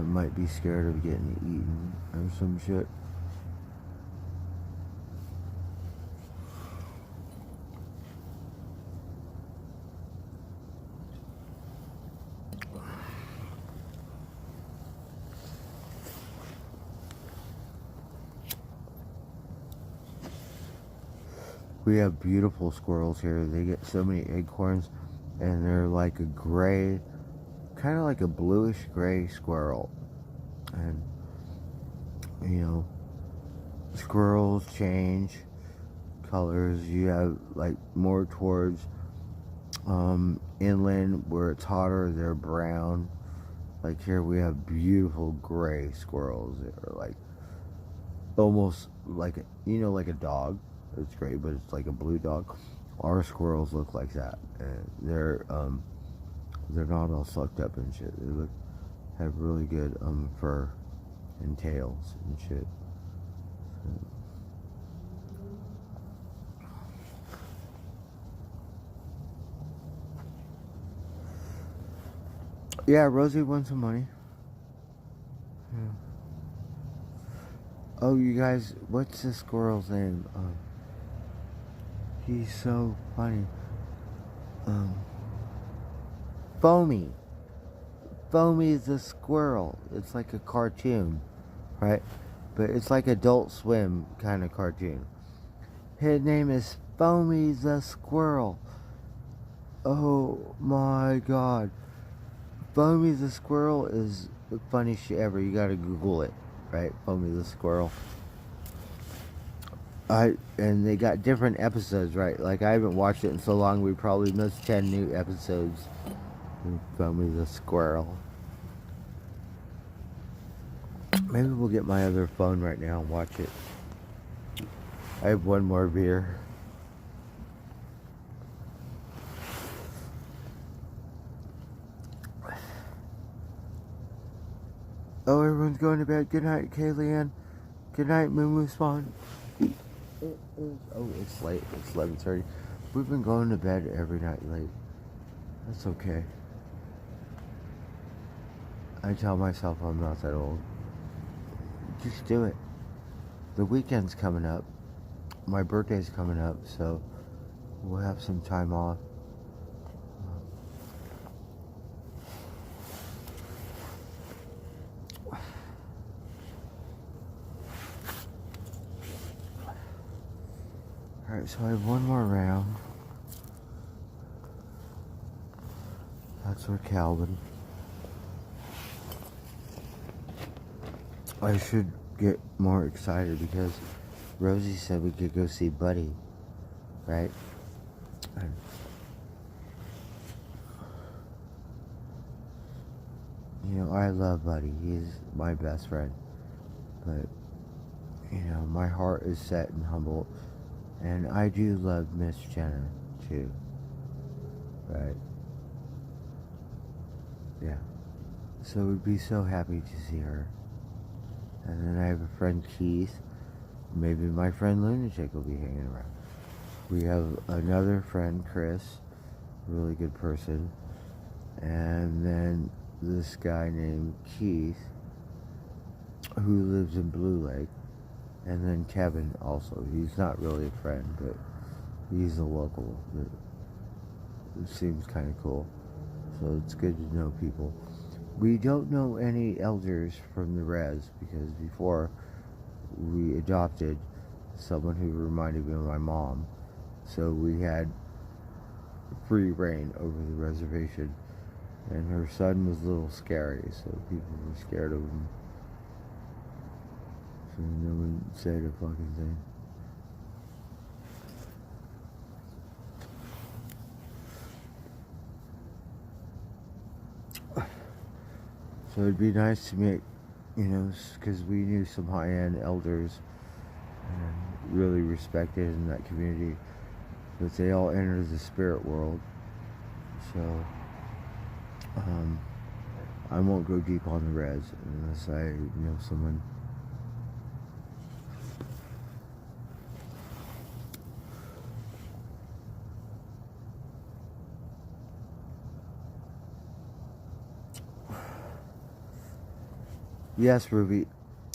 might be scared of getting eaten or some shit. We have beautiful squirrels here. They get so many acorns, and they're like a gray, kind of like a bluish gray squirrel. And, you know, squirrels change colors. You have like more towards inland where it's hotter, they're brown. Like here we have beautiful gray squirrels that are like almost like, you know, like a dog. It's great, but it's like a blue dog. Our squirrels look like that, and they're not all sucked up and shit. They have really good fur and tails and shit. So, Yeah, Rosie won some money. Yeah. Oh, you guys, what's the squirrel's name? He's so funny. Um, Foamy. Foamy the squirrel. It's like a cartoon, right? But it's like Adult Swim kind of cartoon. His name is Foamy the squirrel. Oh my god. Foamy the squirrel is the funniest shit ever. You gotta Google it, right? Foamy the squirrel. And they got different episodes, right? Like I haven't watched it in so long. We probably missed 10 new episodes. Foamy the squirrel. Maybe we'll get my other phone right now and watch it. I have one more beer. Oh, everyone's going to bed. Good night, Kaylee Ann. Good night, Moo Spawn. Oh, it's late. It's 11:30. We've been going to bed every night late. That's okay. I tell myself I'm not that old. Just do it. The weekend's coming up. My birthday's coming up, so we'll have some time off. Alright, so I have one more round. That's for Calvin. I should get more excited because Rosie said we could go see Buddy, right? And you know, I love Buddy. He's my best friend. But, you know, my heart is set and humble. And I do love Miss Jenna, too. Right? Yeah. So we'd be so happy to see her. And then I have a friend, Keith. Maybe my friend Lunatic will be hanging around. We have another friend, Chris. Really good person. And then this guy named Keith, who lives in Blue Lake. And then Kevin also. He's not really a friend, but he's a local. It seems kind of cool. So it's good to know people. We don't know any elders from the res because before we adopted someone who reminded me of my mom. So we had free reign over the reservation. And her son was a little scary, so people were scared of him. So no one said a fucking thing. So it'd be nice to meet, you know, because we knew some high-end elders and really respected in that community. But they all entered the spirit world. So I won't go deep on the res unless I know someone. Yes, Ruby.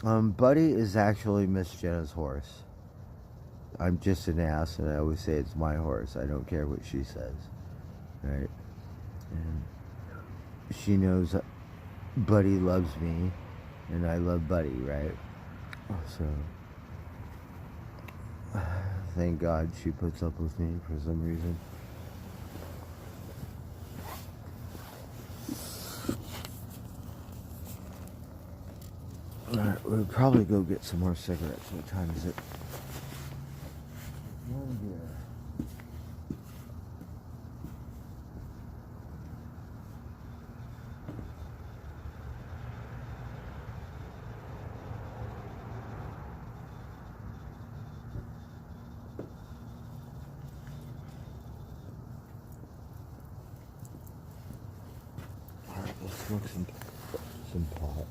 Buddy is actually Miss Jenna's horse. I'm just an ass, and I always say it's my horse. I don't care what she says, right? And she knows Buddy loves me, and I love Buddy, right? So, thank God she puts up with me for some reason. Alright, we'll probably go get some more cigarettes. What time is it? One beer. Alright, let's smoke some pot.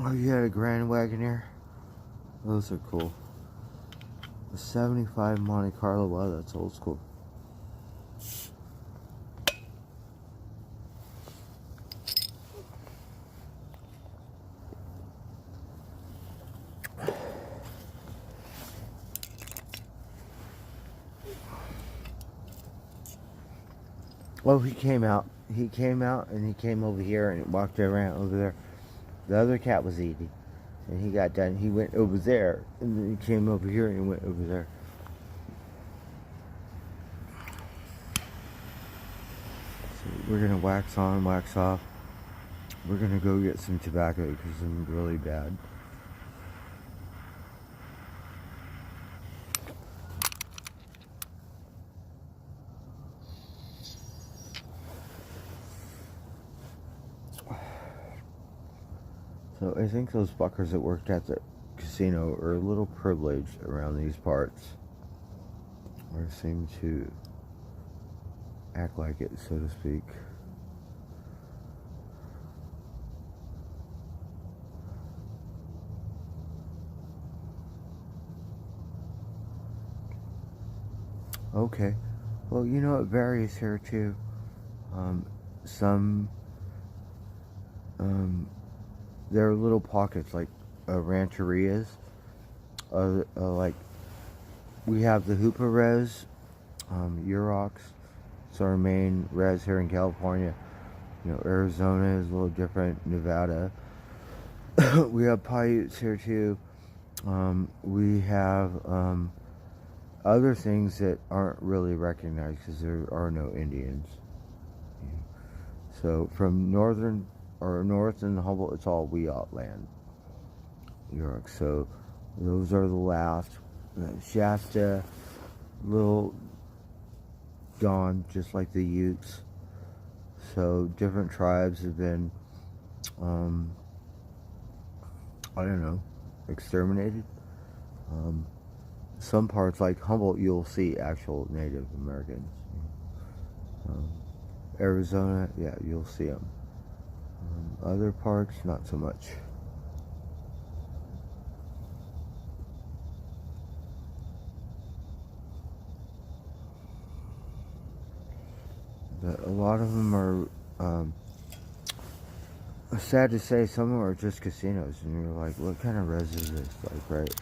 Oh, you had a Grand Wagoneer? Those are cool. The 75 Monte Carlo, wow, that's old school. Well, he came out. He came out and he came over here and walked around over there. The other cat was eating. And he got done. He went over there. And then he came over here and he went over there. So we're going to wax on, wax off. We're going to go get some tobacco because I'm really bad. So I think those fuckers that worked at the casino are a little privileged around these parts. Or seem to act like it, so to speak. Okay. Well, you know, it varies here too. Some there are little pockets like rancherias. Like we have the Hoopa Res, Urox. It's our main res here in California. You know, Arizona is a little different. Nevada. We have Paiutes here too. We have other things that aren't really recognized because there are no Indians. So from northern or north in Humboldt, it's all Wiyot land. York. So those are the last. Shasta, Little Dawn, just like the Utes. So different tribes have been, I don't know, exterminated. Some parts like Humboldt, you'll see actual Native Americans. Arizona, yeah, you'll see them. Other parts, not so much. But a lot of them are, sad to say, some of them are just casinos, and you're like, what kind of res is this? Like, right?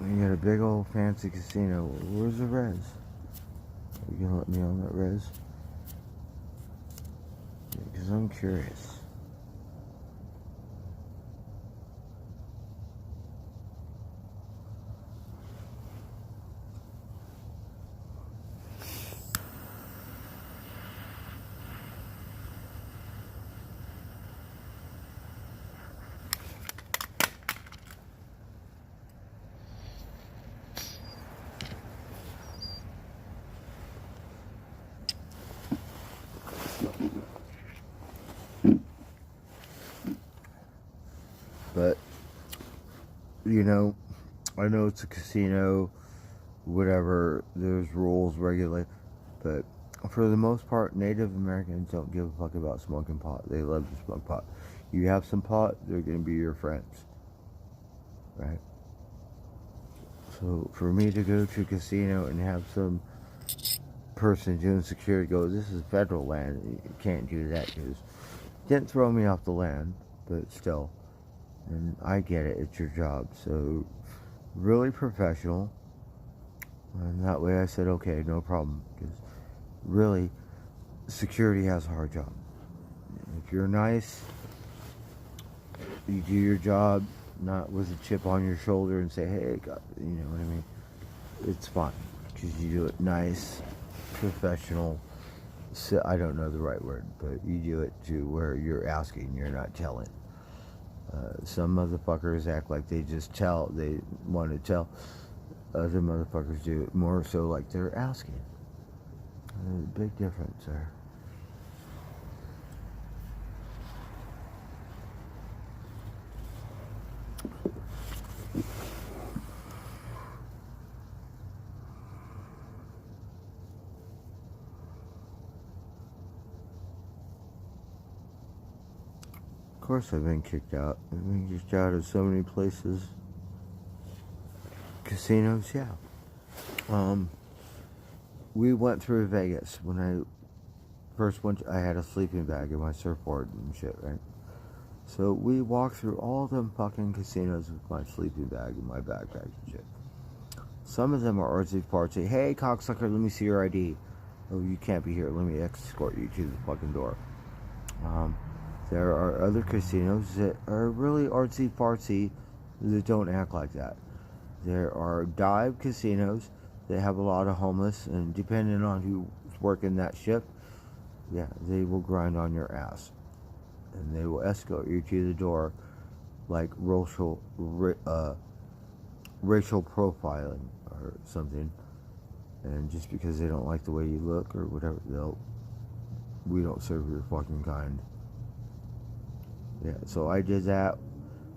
You got a big old fancy casino. Where's the res? Are you gonna let me on that res? Because I'm curious. But, you know, I know it's a casino, whatever, there's rules, regulate, but for the most part, Native Americans don't give a fuck about smoking pot. They love to smoke pot. You have some pot, they're going to be your friends. Right? So, for me to go to a casino and have some person doing security go, this is federal land, you can't do that, because didn't throw me off the land, but still. And I get it, it's your job. So, really professional. And that way I said, okay, no problem. Because really, security has a hard job. If you're nice, you do your job, not with a chip on your shoulder and say, hey, God, you know what I mean? It's fine. Because you do it nice, professional. So, I don't know the right word, but you do it to where you're asking, you're not telling. Some motherfuckers act like they just tell, they want to tell. Other motherfuckers do it more so like they're asking. There's a big difference there. Of course I've been kicked out. I've been kicked out of so many places. Casinos, yeah. We went through Vegas. When I first went, I had a sleeping bag in my surfboard and shit, right? So we walked through all them fucking casinos with my sleeping bag and my backpack and shit. Some of them are artsy fartsy. Hey, cocksucker, let me see your ID. Oh, you can't be here. Let me escort you to the fucking door. There are other casinos that are really artsy fartsy that don't act like that. There are dive casinos that have a lot of homeless, and depending on who's working that shift, yeah, they will grind on your ass. And they will escort you to the door like racial profiling or something. And just because they don't like the way you look or whatever, we don't serve your fucking kind. Yeah, so I did that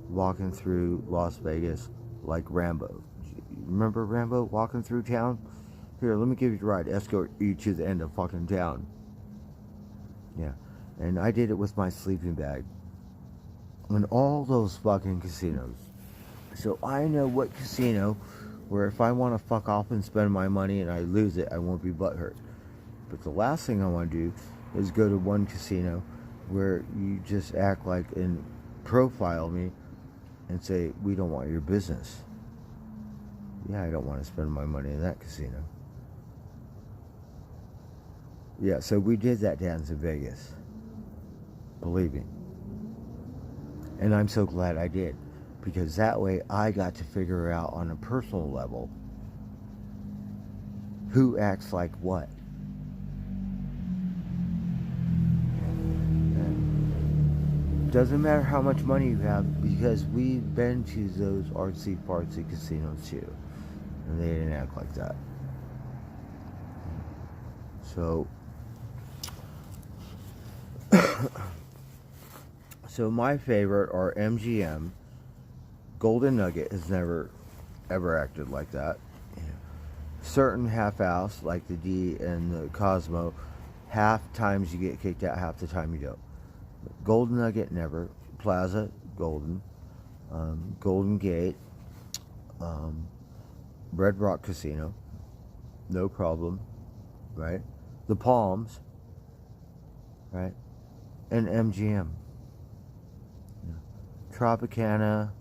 walking through Las Vegas like Rambo. Remember Rambo walking through town? Here, let me give you a ride. Escort you to the end of fucking town. Yeah. And I did it with my sleeping bag. In all those fucking casinos. So I know what casino where if I want to fuck off and spend my money and I lose it, I won't be butthurt. But the last thing I want to do is go to one casino where you just act like and profile me and say, we don't want your business. Yeah, I don't want to spend my money in that casino. Yeah, so we did that dance in Vegas. Believe me. And I'm so glad I did. Because that way I got to figure out on a personal level who acts like what. And doesn't matter how much money you have, because we've been to those artsy fartsy casinos too. And they didn't act like that. So so my favorite are MGM. Golden Nugget has never ever acted like that. Yeah. Certain half-ass like the D and the Cosmo, half times you get kicked out, half the time you don't. Golden Nugget never. Plaza, Golden. Golden Gate. Red Rock Casino. No problem. Right? The Palms. Right? And MGM. Yeah. Tropicana.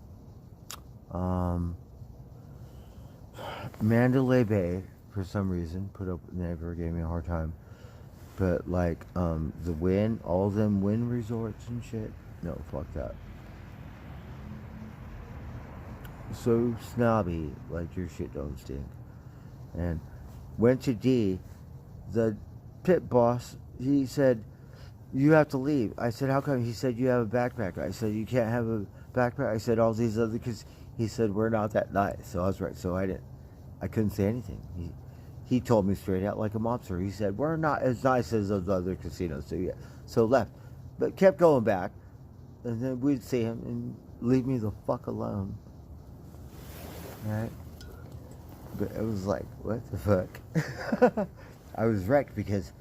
Mandalay Bay, for some reason, never gave me a hard time. But like, the Wynn, all them Wynn resorts and shit, no, fuck that. So snobby, like your shit don't stink. And went to D, the pit boss, he said, you have to leave. I said, how come? He said, you have a backpack. I said, you can't have a backpack. I said, all these other, because he said, we're not that nice. So I was right. So I couldn't say anything. He told me straight out like a mobster. He said, we're not as nice as those other casinos. So yeah, so left. But kept going back. And then we'd see him and leave me the fuck alone. Right? But it was like, what the fuck? I was wrecked because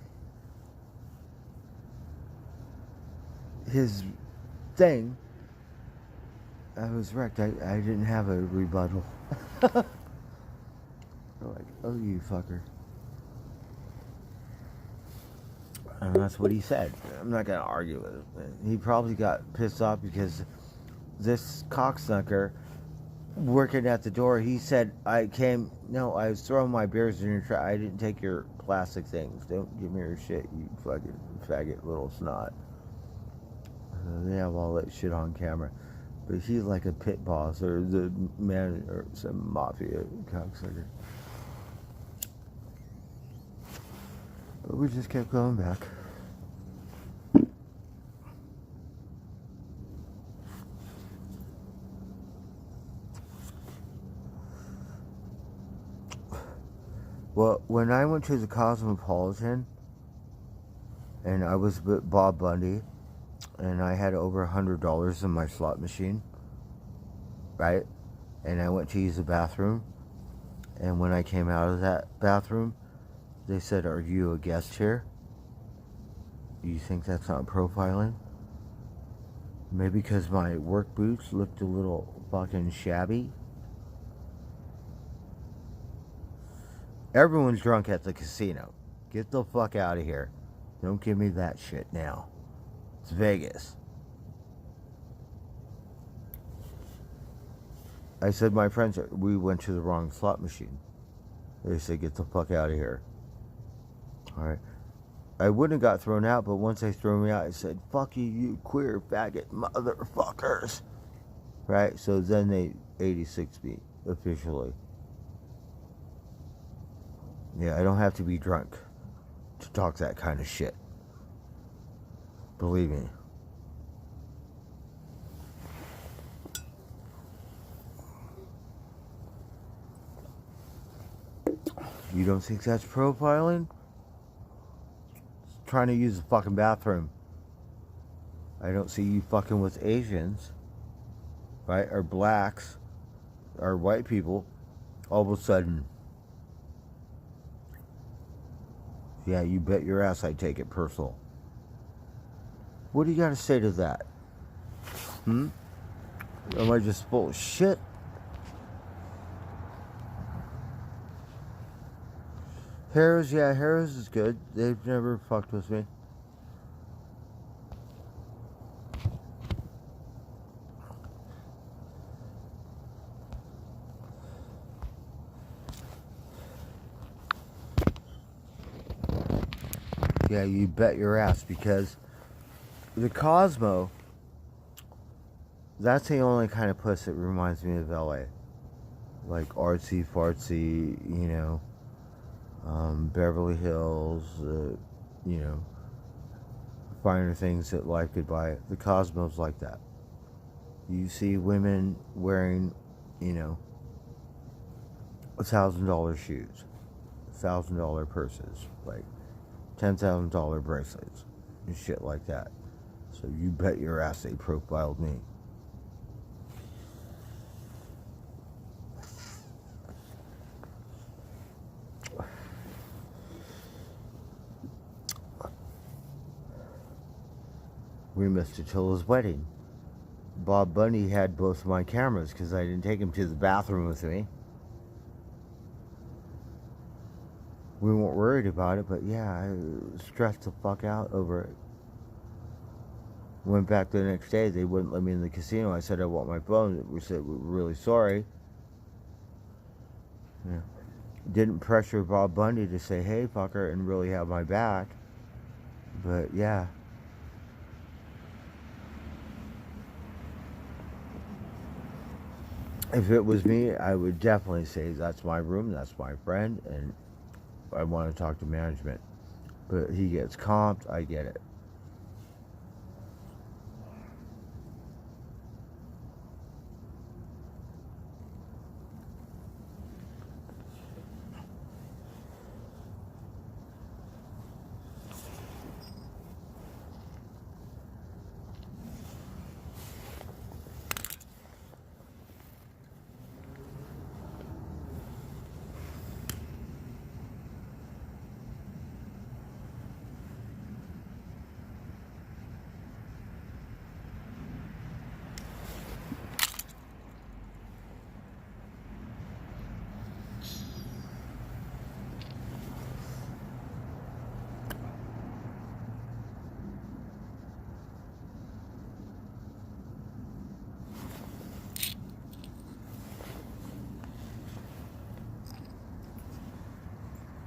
his thing, I was wrecked. I didn't have a rebuttal. They're like, oh, you fucker. And that's what he said. I'm not going to argue with him. He probably got pissed off because this cocksucker working at the door, he said, I was throwing my beers in your trash. I didn't take your plastic things. Don't give me your shit, you fucking faggot little snot. They have all that shit on camera. But he's like a pit boss or the man or some mafia cocksucker. But we just kept going back. Well, when I went to the Cosmopolitan and I was with Bob Bundy and I had over $100 in my slot machine, right? And I went to use the bathroom, and when I came out of that bathroom, they said, are you a guest here? You think that's not profiling? Maybe because my work boots looked a little fucking shabby. Everyone's drunk at the casino. Get the fuck out of here. Don't give me that shit now. It's Vegas. I said my friends, we went to the wrong slot machine. They said, get the fuck out of here. Alright. I wouldn't have got thrown out, but once they threw me out, I said, fuck you, you queer faggot motherfuckers. Right? So then they 86 me officially. Yeah, I don't have to be drunk to talk that kind of shit. Believe me. You don't think that's profiling? Trying to use the fucking bathroom. I don't see you fucking with Asians, right? Or blacks, or white people. All of a sudden, yeah, you bet your ass I take it personal. What do you got to say to that? Am I just full of shit? Harris, yeah, Harris is good. They've never fucked with me. Yeah, you bet your ass, because the Cosmo, that's the only kind of place that reminds me of LA. Like artsy fartsy, you know, Beverly Hills, you know, finer things that life could buy. The Cosmo's like that. You see women wearing, you know, $1,000 shoes, $1,000 purses, like $10,000 bracelets and shit like that. So you bet your ass they profiled me. We missed Attila's wedding. Bob Bunny had both of my cameras because I didn't take him to the bathroom with me. We weren't worried about it, but yeah, I stressed the fuck out over it. Went back the next day, they wouldn't let me in the casino. I said I want my phone. We said we're really sorry. Yeah. Didn't pressure Bob Bundy to say, hey fucker, and really have my back. But yeah. If it was me, I would definitely say that's my room, that's my friend, and I want to talk to management. But he gets comped, I get it.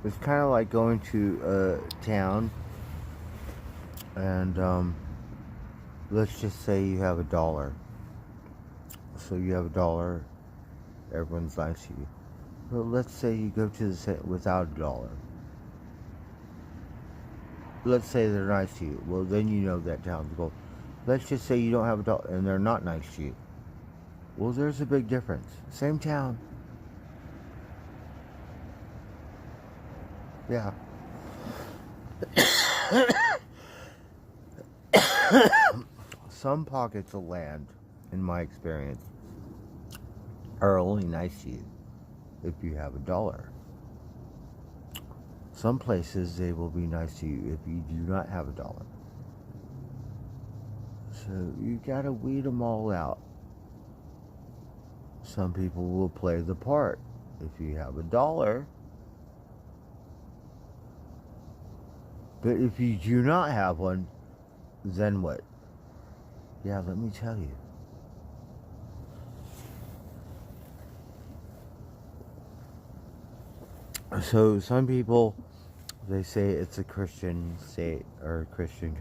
It's kind of like going to a town and let's just say you have $1. So you have $1, everyone's nice to you. But let's say you go to the city without $1. Let's say they're nice to you. Well, then you know that town's gold. Let's just say you don't have $1 and they're not nice to you. Well, there's a big difference. Same town. Yeah. Some pockets of land, in my experience, are only nice to you if you have $1. Some places they will be nice to you if you do not have $1. So you gotta weed them all out. Some people will play the part. If you have $1, but if you do not have one, then what? Yeah, let me tell you. So some people, they say it's a Christian state or a Christian.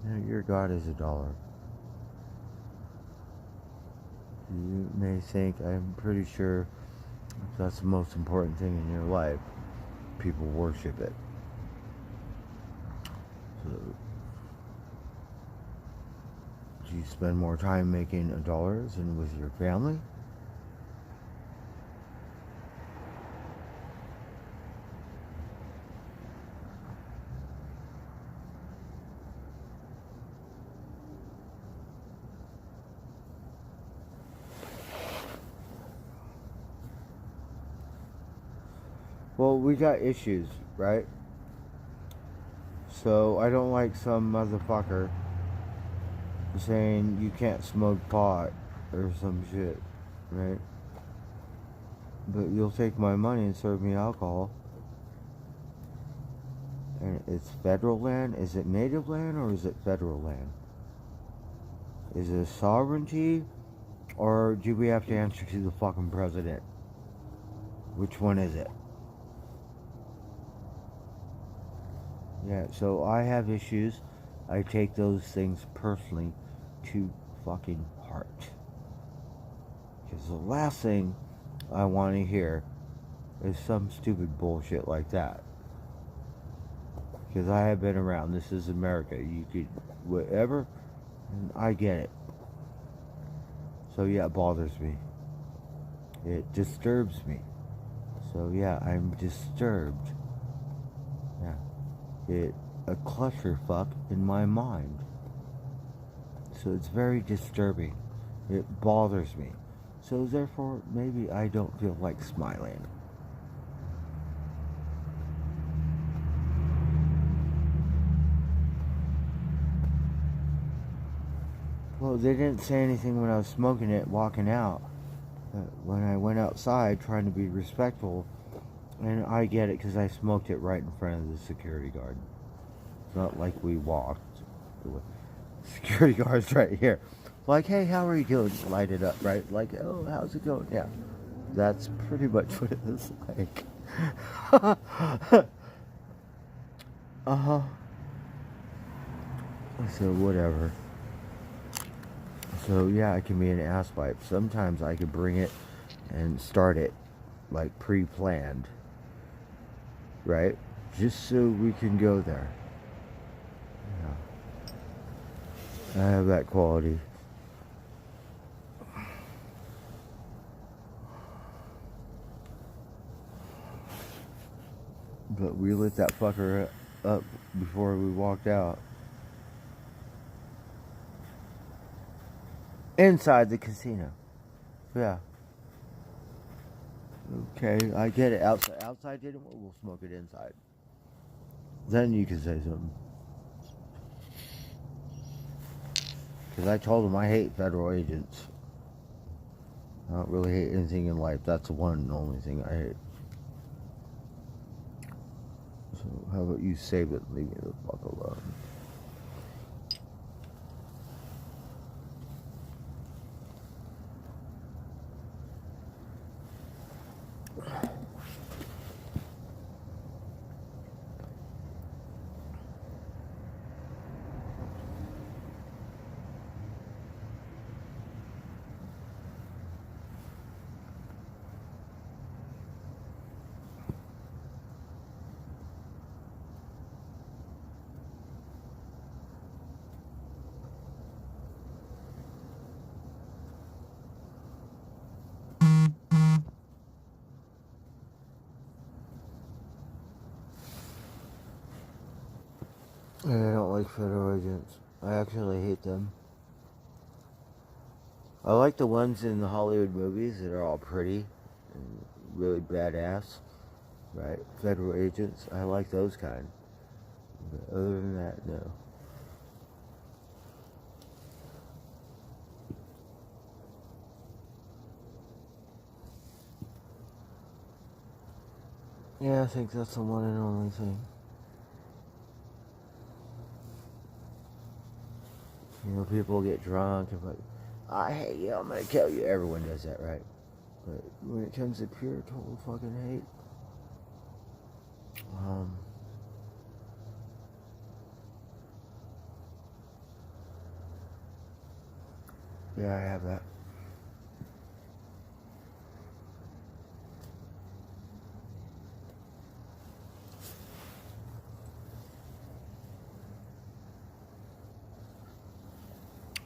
You know, your God is $1. You may think, I'm pretty sure that's the most important thing in your life. People worship it. So, do you spend more time making $1 than with your family? Well, we got issues, right? So I don't like some motherfucker saying you can't smoke pot or some shit, right? But you'll take my money and serve me alcohol. And it's federal land? Is it native land or is it federal land? Is it sovereignty or do we have to answer to the fucking president? Which one is it? Yeah, so I have issues. I take those things personally to fucking heart. Because the last thing I want to hear is some stupid bullshit like that. Because I have been around. This is America. You could whatever, and I get it. So yeah, it bothers me. It disturbs me. So yeah, I'm disturbed. Yeah. A clusterfuck in my mind. So it's very disturbing. It bothers me. So therefore, maybe I don't feel like smiling. Well, they didn't say anything when I was smoking it, walking out. But when I went outside, trying to be respectful, and I get it because I smoked it right in front of the security guard. It's not like we walked. Security guard's right here. Like, hey, how are you doing? Light it up, right? Like, oh, how's it going? Yeah. That's pretty much what it was like. Uh-huh. So, whatever. So, yeah, I can be an ass pipe. Sometimes I could bring it and start it, like, pre-planned. Right? Just so we can go there. Yeah. I have that quality. But we lit that fucker up before we walked out. Inside the casino. Yeah. Okay, I get it. Outside didn't. We'll smoke it inside. Then you can say something. Because I told him I hate federal agents. I don't really hate anything in life. That's the one and only thing I hate. So how about you save it and leave me the fuck alone? I don't like federal agents. I actually hate them. I like the ones in the Hollywood movies that are all pretty and really badass, right? Federal agents, I like those kind. But other than that, no. Yeah, I think that's the one and only thing. You know, people get drunk and like, I hate you, I'm gonna kill you. Everyone does that, right? But when it comes to pure total fucking hate, yeah, I have that.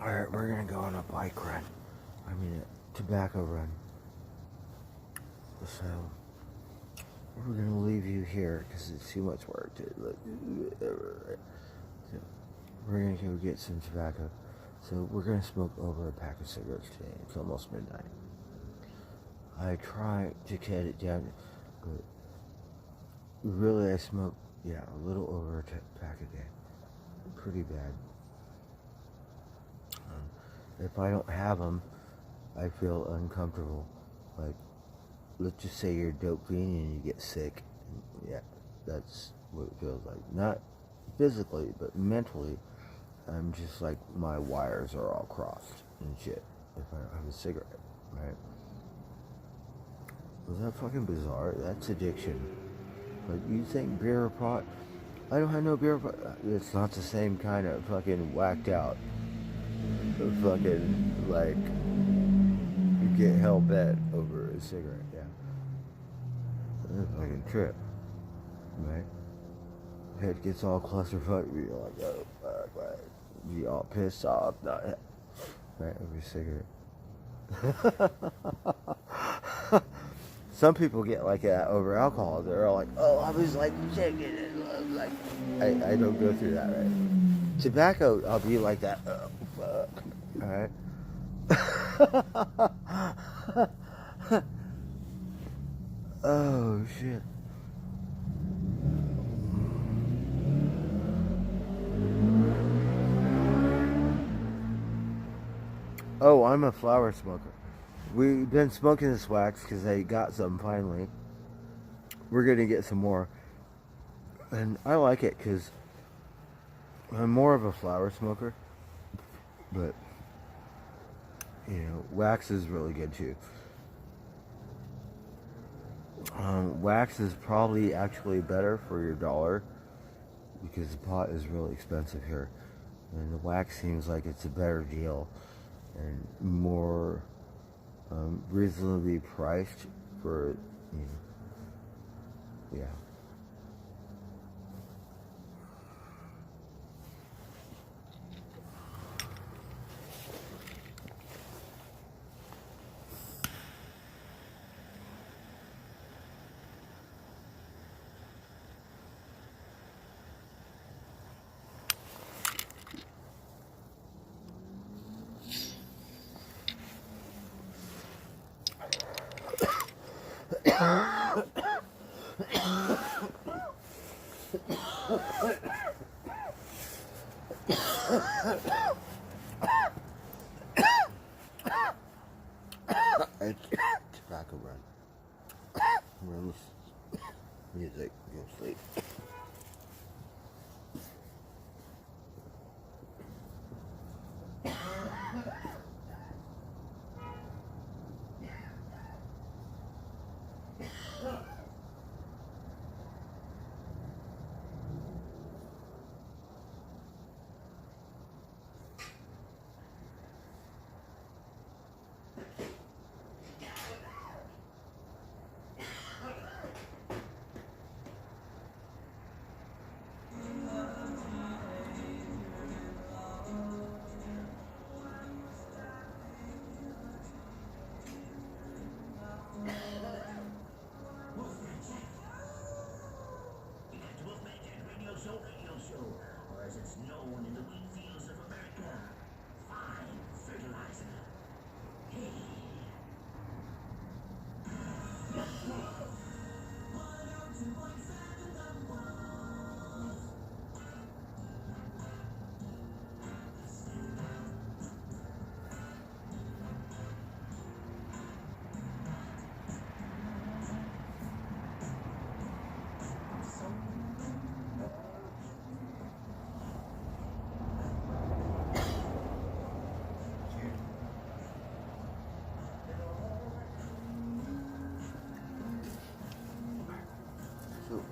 Alright, we're gonna go on a bike run. I mean, a tobacco run. So, we're gonna leave you here because it's too much work to look. So, we're gonna go get some tobacco. So, we're gonna smoke over a pack of cigarettes today. It's almost midnight. I try to cut it down, but really I smoke, a little over a pack a day. Pretty bad. If I don't have them, I feel uncomfortable. Like, let's just say you're dope fiend and you get sick. Yeah, that's what it feels like. Not physically, but mentally, I'm just like my wires are all crossed and shit if I don't have a cigarette, right? Was that fucking bizarre? That's addiction. Like, you think beer or pot? I don't have no beer or pot. It's not the same kind of fucking whacked out. Fucking, like, you get hell bent over a cigarette, yeah. That's a fucking trip, right? Head gets all clusterfuck, you're like, oh, fuck, right? You all pissed off, not right, over a cigarette. Some people get like that over alcohol. They're all like, oh, I was like shaking it. Like, I don't go through that, right? Tobacco, I'll be like that. Oh, fuck. Alright? Oh, shit. Oh, I'm a flower smoker. We've been smoking this wax because I got some finally. We're going to get some more. And I like it because I'm more of a flower smoker. But, you know, wax is really good too. Wax is probably actually better for your dollar because the pot is really expensive here. And the wax seems like it's a better deal and more reasonably priced for, you know, yeah. Tobacco run. Runs. Music. Go sleep.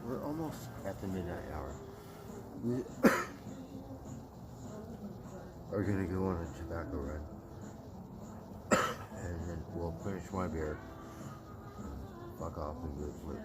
We're almost at the midnight hour. We are gonna go on a tobacco run, and then we'll finish my beer, fuck off, and go to sleep.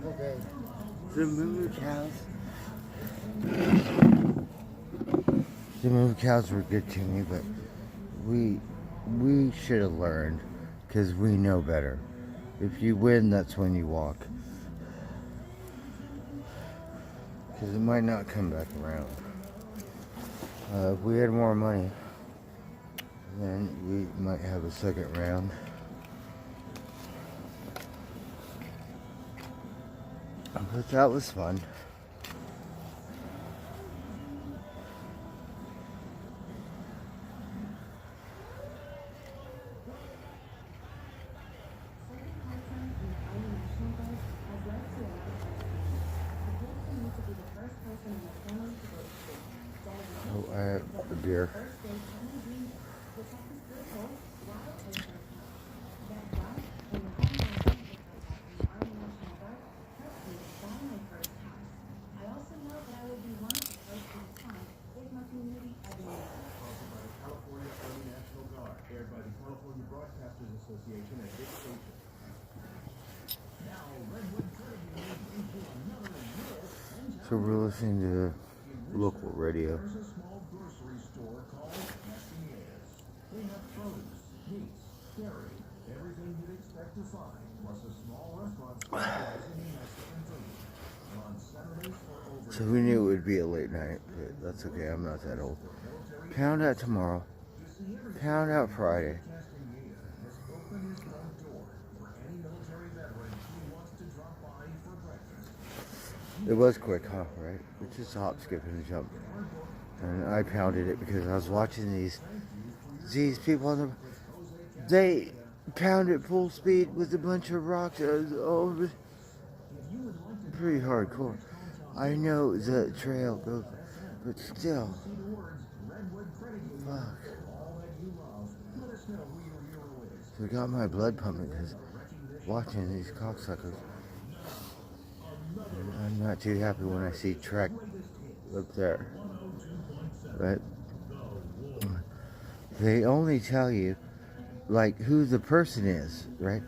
Okay. The moo cows. The moo cows were good to me, but we should have learned because we know better. If you win, that's when you walk. Because it might not come back around. If we had more money, then we might have a second round. But that was fun. Oh, I have a beer. So we're listening to local radio. So we knew it would be a late night, but that's okay, I'm not that old. Pound out tomorrow. Pound out Friday. It was quick, huh? Right? It's just a hop, skip, and a jump. And I pounded it because I was watching these people on they pound at full speed with a bunch of rocks. Oh, pretty hardcore. I know the trail goes, but still, fuck. So it got my blood pumping because watching these cocksuckers. I'm not too happy when I see Trek up there. But they only tell you, like, who the person is, right?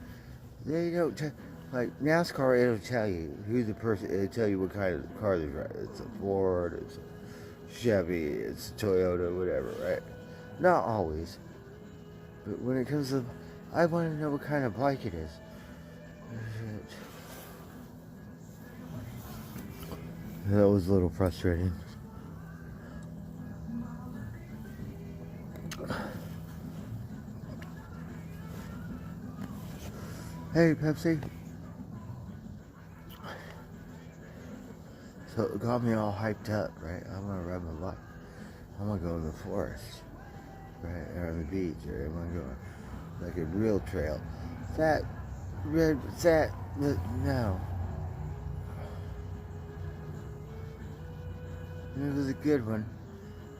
They don't tell, like, NASCAR, it'll tell you who the person, it'll tell you what kind of car they drive. It's a Ford, it's a Chevy, it's a Toyota, whatever, right? Not always. But when it comes to, I want to know what kind of bike it is. That was a little frustrating. Hey, Pepsi. So it got me all hyped up, right? I'm gonna ride my bike. I'm gonna go in the forest, right? Or on the beach, or I'm gonna go like a real trail. No. It was a good one,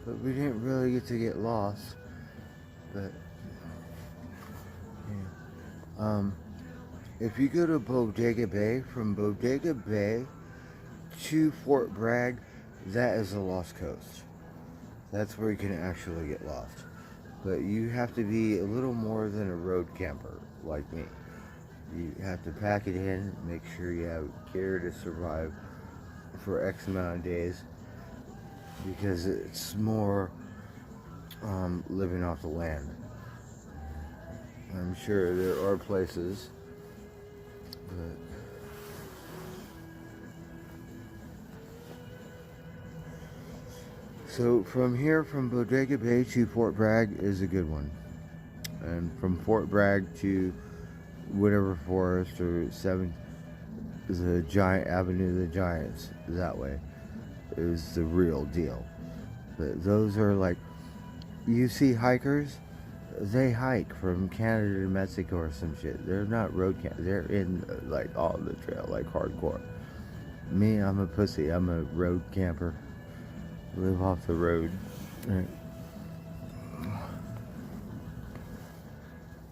but we didn't really get to get lost. But yeah. If you go to Bodega Bay, from Bodega Bay to Fort Bragg, that is the Lost Coast. That's where you can actually get lost. But you have to be a little more than a road camper like me. You have to pack it in, make sure you have gear to survive for X amount of days, because it's more living off the land. I'm sure there are places, but so from here, from Bodega Bay to Fort Bragg is a good one, and from Fort Bragg to whatever forest or the Giant Avenue of the Giants that way is the real deal. But those are like, you see hikers, they hike from Canada to Mexico or some shit. They're not road campers. They're in like all the trail, like hardcore. Me, I'm a pussy. I'm a road camper. Live off the road. Right.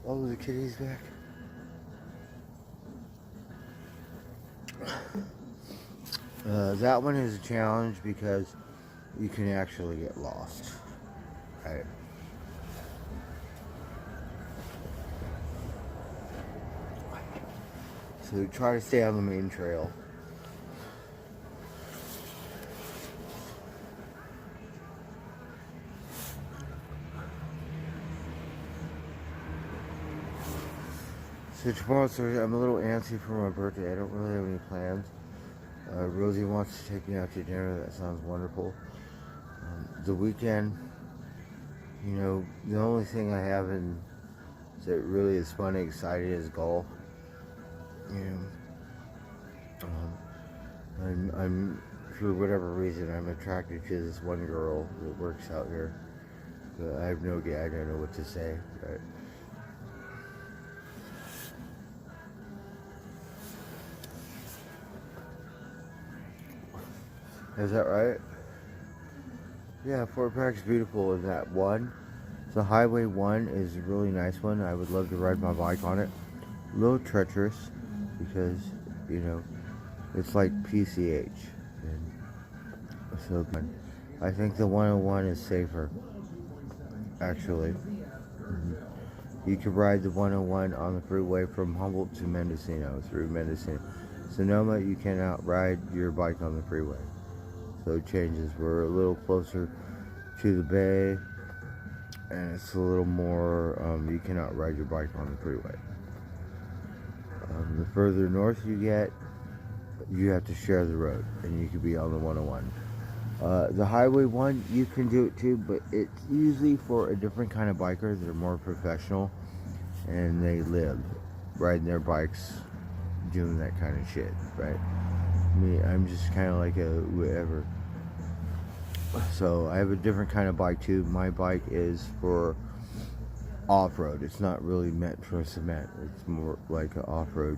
Oh, the kitty's back. That one is a challenge because you can actually get lost. Right. So try to stay on the main trail. So tomorrow, so I'm a little antsy for my birthday. I don't really have any plans. Rosie wants to take me out to dinner. That sounds wonderful. The weekend, you know, the only thing I have in that really is fun and exciting is golf. You know, I'm for whatever reason I'm attracted to this one girl that works out here. But I have no idea. I don't know what to say. But is that right? Yeah, Fort Bragg is beautiful. And that one, the Highway 1 is a really nice one. I would love to ride my bike on it. A little treacherous because, you know, it's like PCH. And so I think the 101 is safer, actually. You can ride the 101 on the freeway from Humboldt to Mendocino, through Mendocino. Sonoma, you cannot ride your bike on the freeway. So it changes. We're a little closer to the bay, and it's a little more, you cannot ride your bike on the freeway. The further north you get, you have to share the road, and you could be on the 101. The Highway 1, you can do it too, but it's usually for a different kind of biker that are more professional, and they live riding their bikes, doing that kind of shit, right? Me, I'm just kind of like a whatever. So I have a different kind of bike too. My bike is for off-road. It's not really meant for cement. It's more like an off-road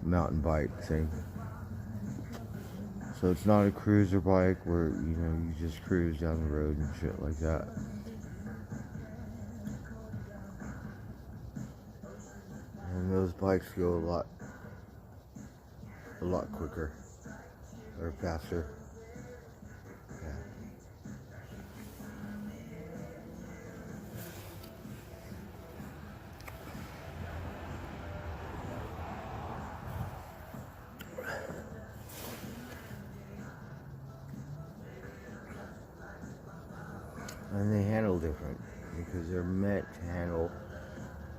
mountain bike thing. So it's not a cruiser bike where, you know, you just cruise down the road and shit like that. And those bikes go a lot quicker or faster. Yeah. And they handle different because they're meant to handle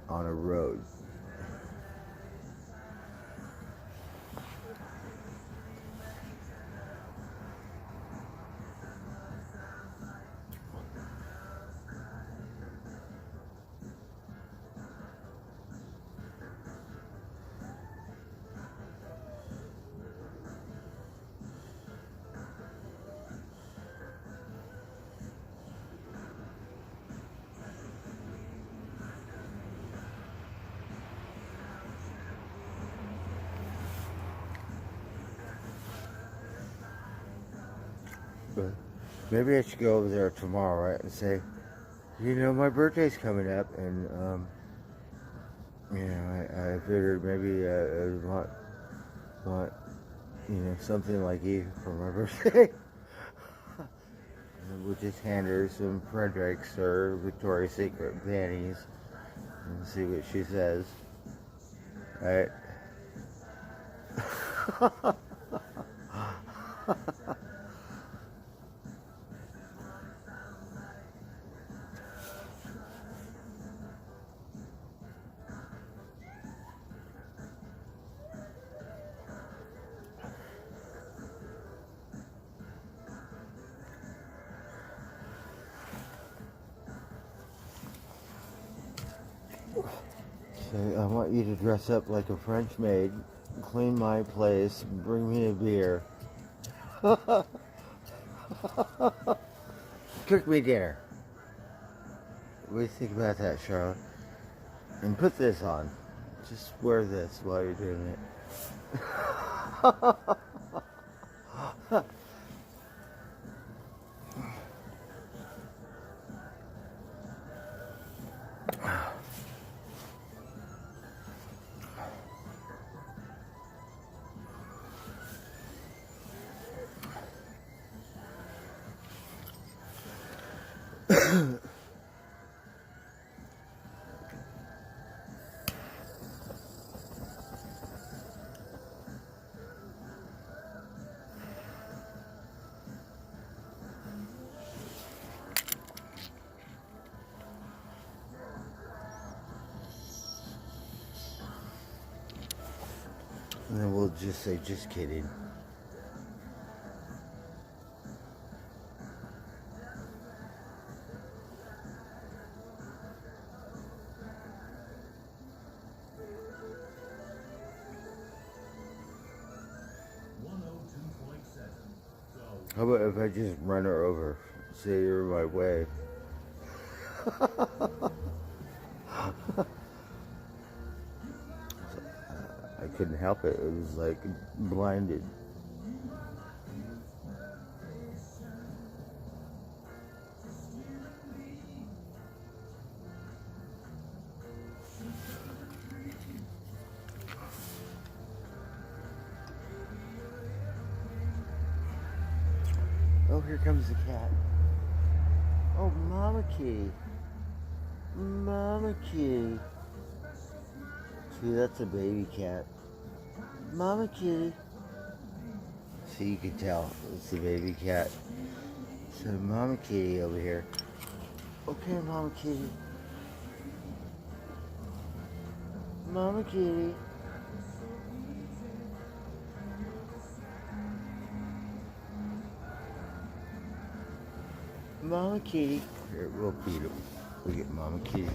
on a road. But maybe I should go over there tomorrow, right, and say, you know, my birthday's coming up, and you know, I figured maybe I want, you know, something like you for my birthday. And we'll just hand her some Fredericks or Victoria's Secret panties and see what she says. Right? So I want you to dress up like a French maid, clean my place, bring me a beer. Cook me dinner. What do you think about that, Charlotte? And put this on. Just wear this while you're doing it. And then we'll just say, just kidding. How about if I just run her over? Say you're in my way. I couldn't help it. It was like blinded. Oh, here comes the cat. Oh, Mama Kitty. Mama Kitty. See, that's a baby cat. Mama Kitty. See, you can tell it's a baby cat. So, Mama Kitty over here. Okay, Mama Kitty. Mama Kitty. Mama Kitty. Here, we'll feed him. Look at Mama Kitty.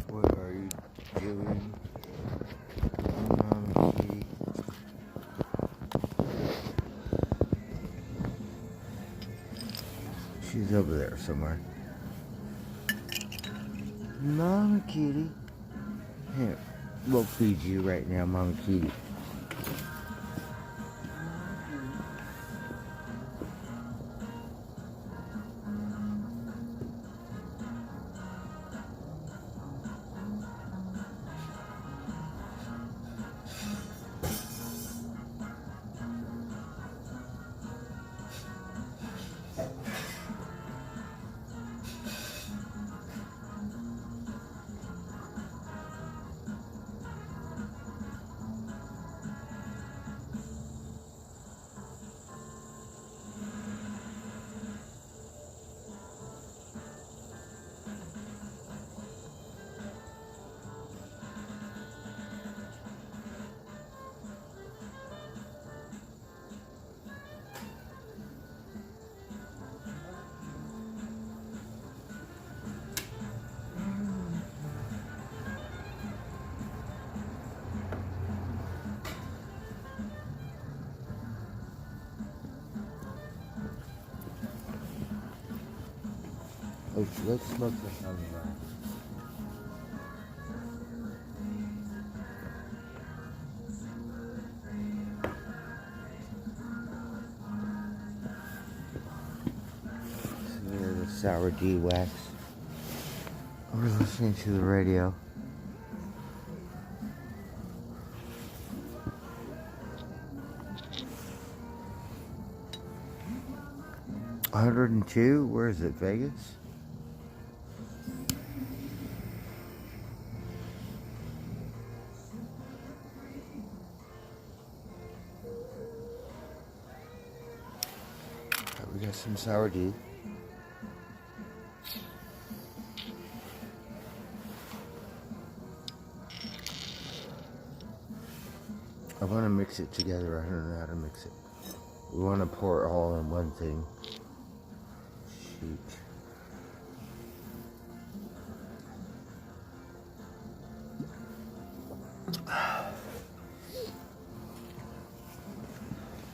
What are you doing, Mama Kitty? She's over there somewhere. Mama Kitty. Here, we'll feed you right now, Mama Kitty. Let's smoke this on the ground. There's the sour D wax. We're listening to the radio. $102? Where is it? Vegas? We got some sour D. I want to mix it together. I don't know how to mix it. We want to pour it all in one thing. Shoot.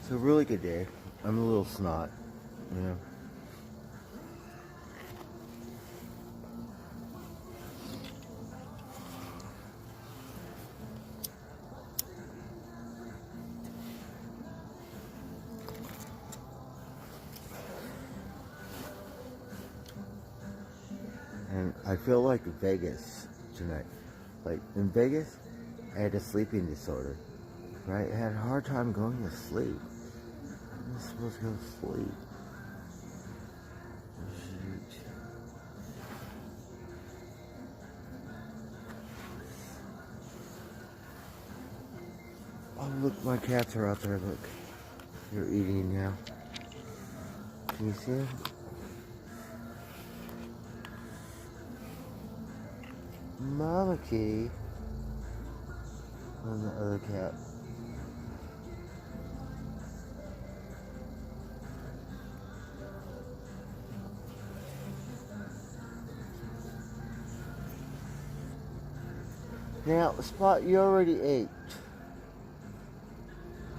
It's a really good day. I'm a little snot, you know. And I feel like Vegas tonight. Like in Vegas, I had a sleeping disorder. Right? I had a hard time going to sleep. I'm supposed to go to sleep. Shoot. Oh look, my cats are out there, look. They're eating now. Can you see them? Mama Kitty. And the other cat. Now, Spot, you already ate.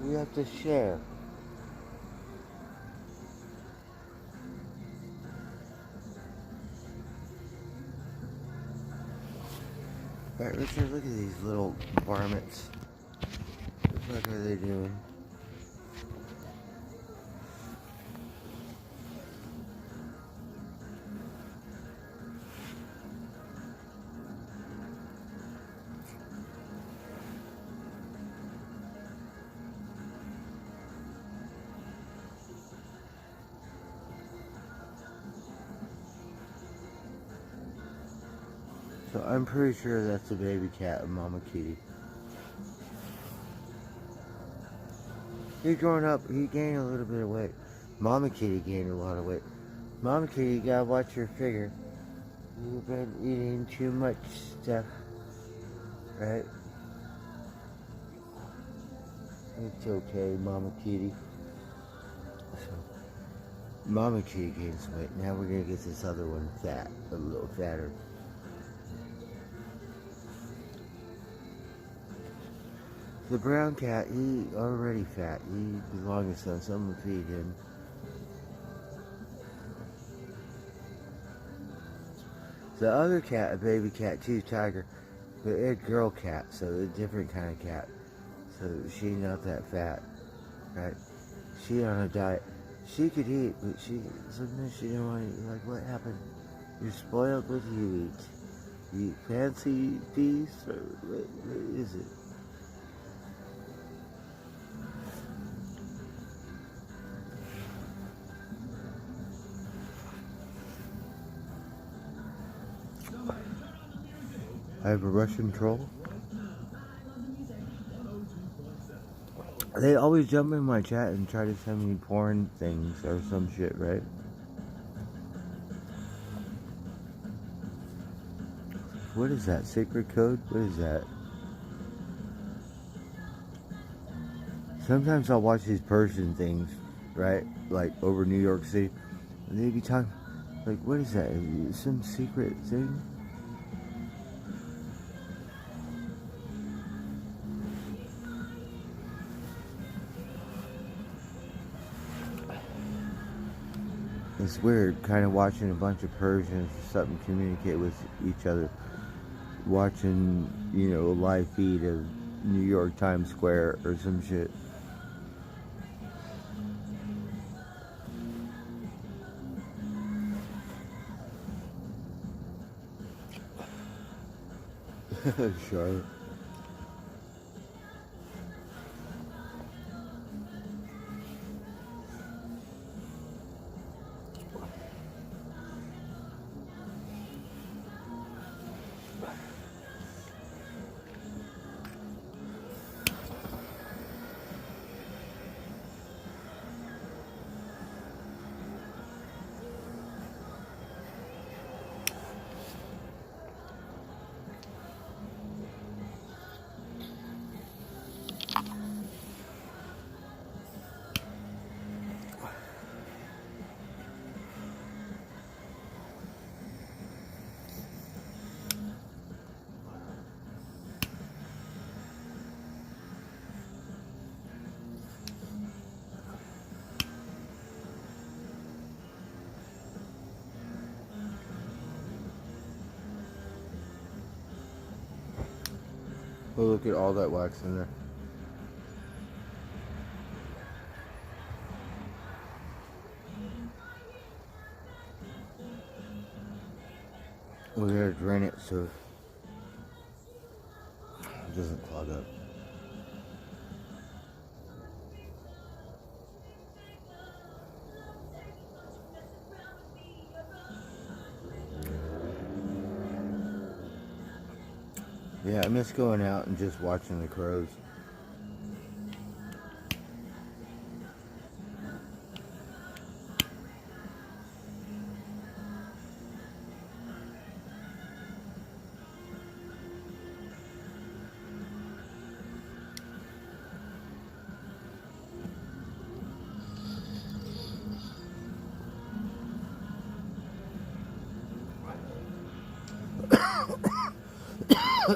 We have to share. Alright, Richard, look at these little varmints. What the fuck are they doing? So I'm pretty sure that's a baby cat of Mama Kitty. He's growing up, he gained a little bit of weight. Mama Kitty gained a lot of weight. Mama Kitty, you gotta watch your figure. You've been eating too much stuff, right? It's okay, Mama Kitty. So, Mama Kitty gains weight. Now we're gonna get this other one fat, a little fatter. The brown cat, he already fat. He belongs to someone feed him. The other cat, a baby cat too, Tiger, but it's a girl cat, so a different kind of cat. So she's not that fat, right? She on a diet. She could eat, but sometimes she don't want to eat. Like, what happened? You're spoiled. What do you eat? You eat fancy feast, or what is it? I have a Russian troll. They always jump in my chat and try to send me porn things or some shit, right? What is that? Secret code? What is that? Sometimes I'll watch these Persian things, right? Like over New York City. And they be talking, like, what is that? Is it some secret thing? It's weird, kind of watching a bunch of Persians or something communicate with each other. Watching, you know, a live feed of New York Times Square or some shit. Charlotte. Well, look at all that wax in there. We gotta drain it so it doesn't clog up. Yeah, I miss going out and just watching the crows. I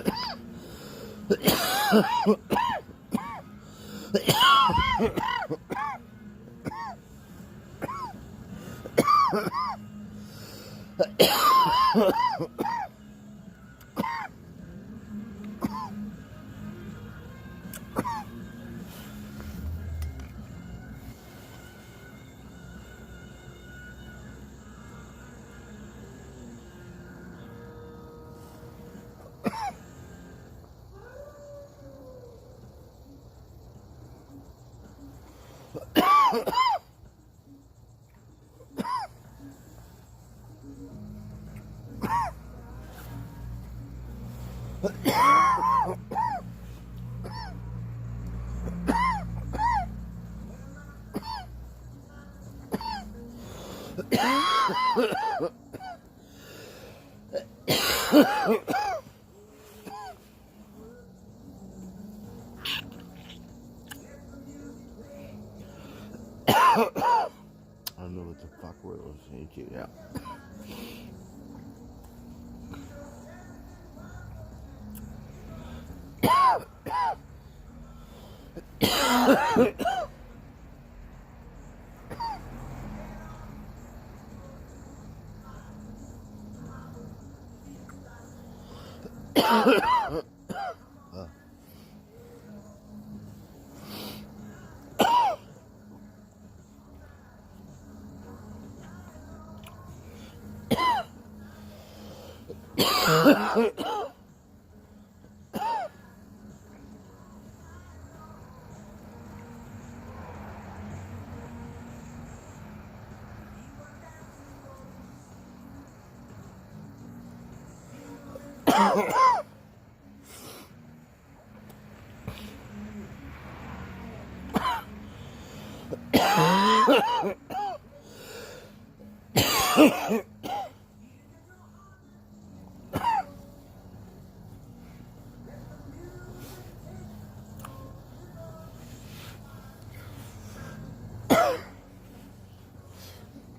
don't know what the fuck we're listening to now.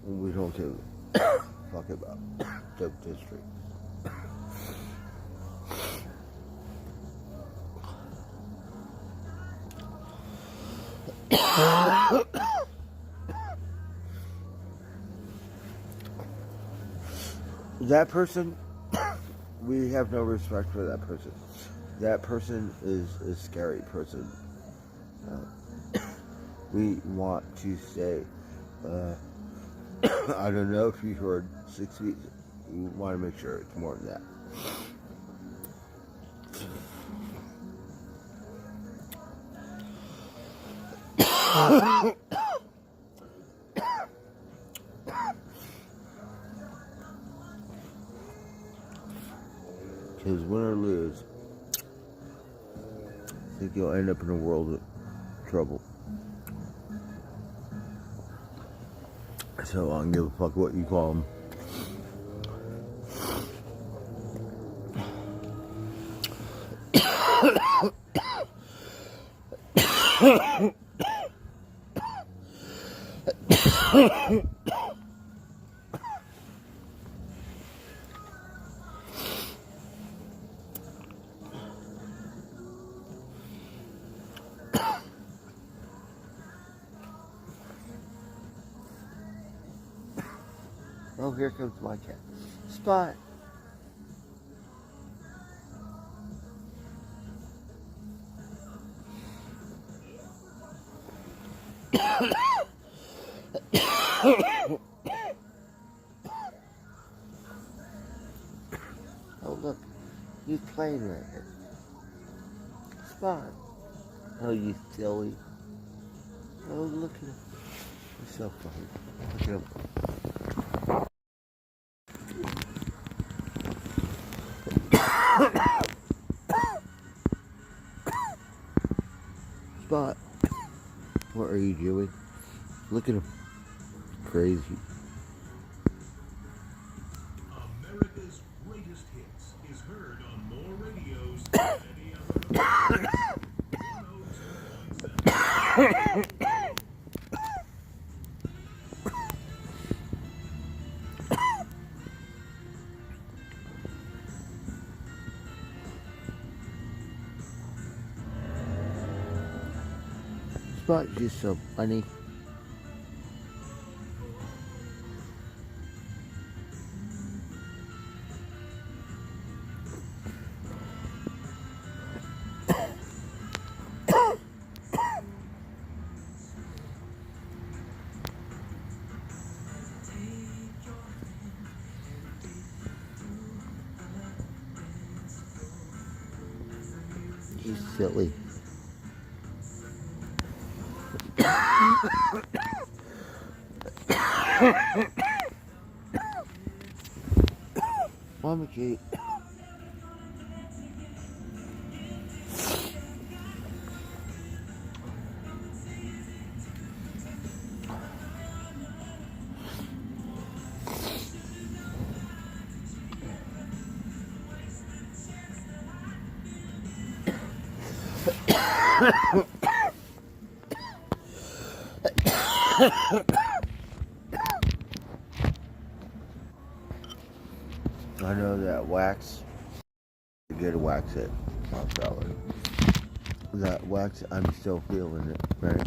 We don't give a fuck about Dope District. That person, we have no respect for that person. That person is a scary person. We want to say, I don't know if you heard 6 feet. We want to make sure it's more than that. Because win or lose, I think you'll end up in a world of trouble. So I don't give a fuck what you call them. Oh, here comes my cat. Spot. Oh, look. He's playing right here. Spot. Oh, you silly. Oh, look at him. He's so funny. Look at him. Spot. What are you doing? Look at him. Crazy. America's greatest hits is heard on more radios than any other. 102.7. spot's just so funny. He's silly. Mama Kate. I know that wax. You gotta wax it. I'll tell it. That wax, I'm still feeling it, right?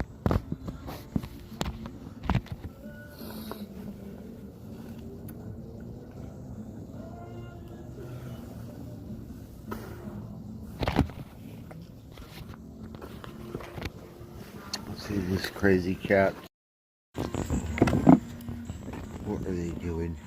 See this crazy cat. What are they doing?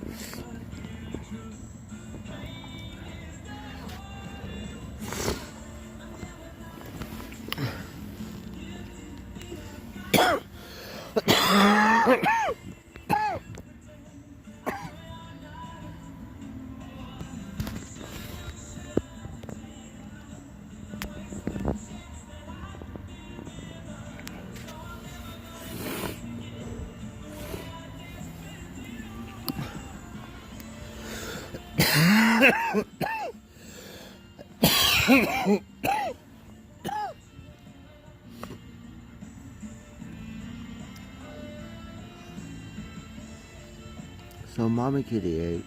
So Mommy Kitty ate.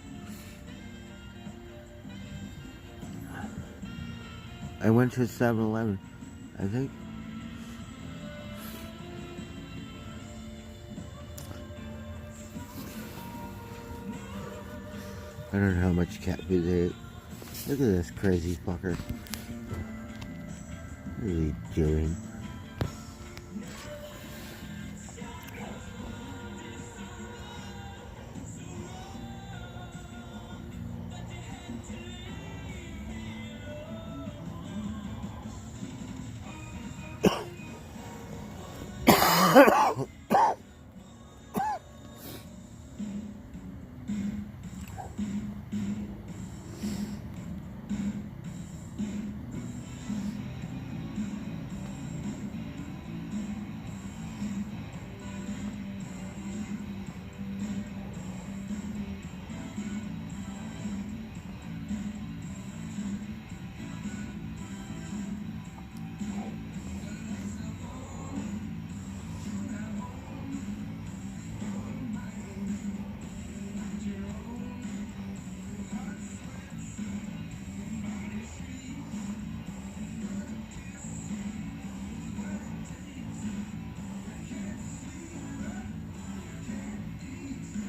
I went to 7-Eleven, I think. I don't know how much cat food they ate. Look at this crazy fucker. What is he doing?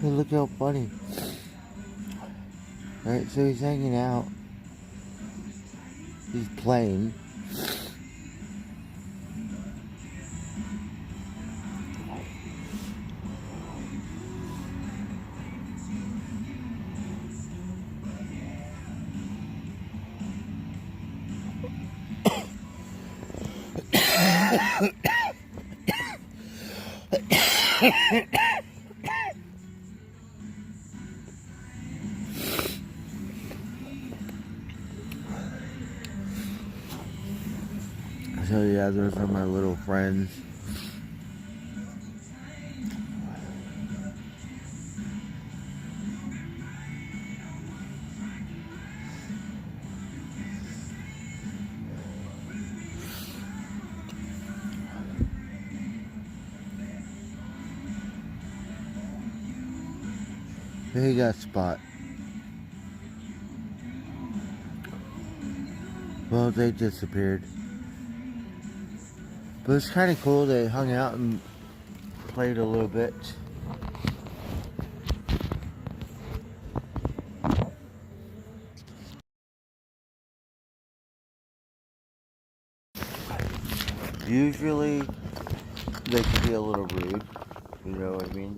Hey, look how funny. Alright, so he's hanging out. He's playing. So yeah, those are my little friends. He got Spot. Well, they disappeared. But it's kind of cool. They hung out and played a little bit. Usually, they can be a little rude. You know what I mean?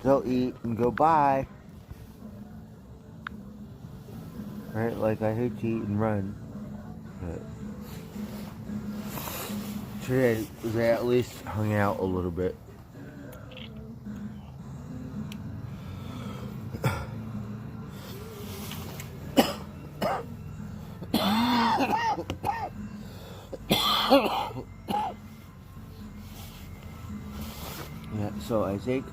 They'll eat and go bye. Right? Like, I hate to eat and run. But today, they at least hung out a little bit. Yeah, so I think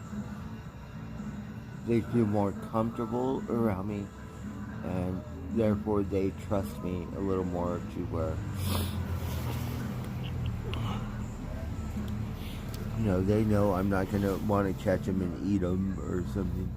they feel more comfortable around me, and therefore they trust me a little more to where, you know, they know I'm not going to want to catch them and eat them or something.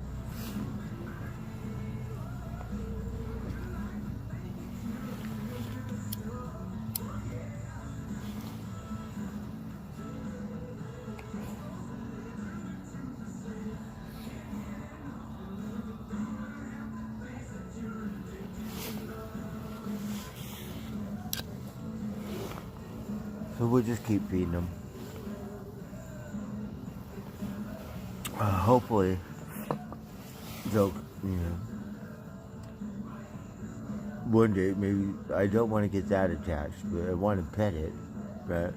So we'll just keep feeding them. Hopefully, they'll, you know, one day maybe, I don't want to get that attached, but I want to pet it, right?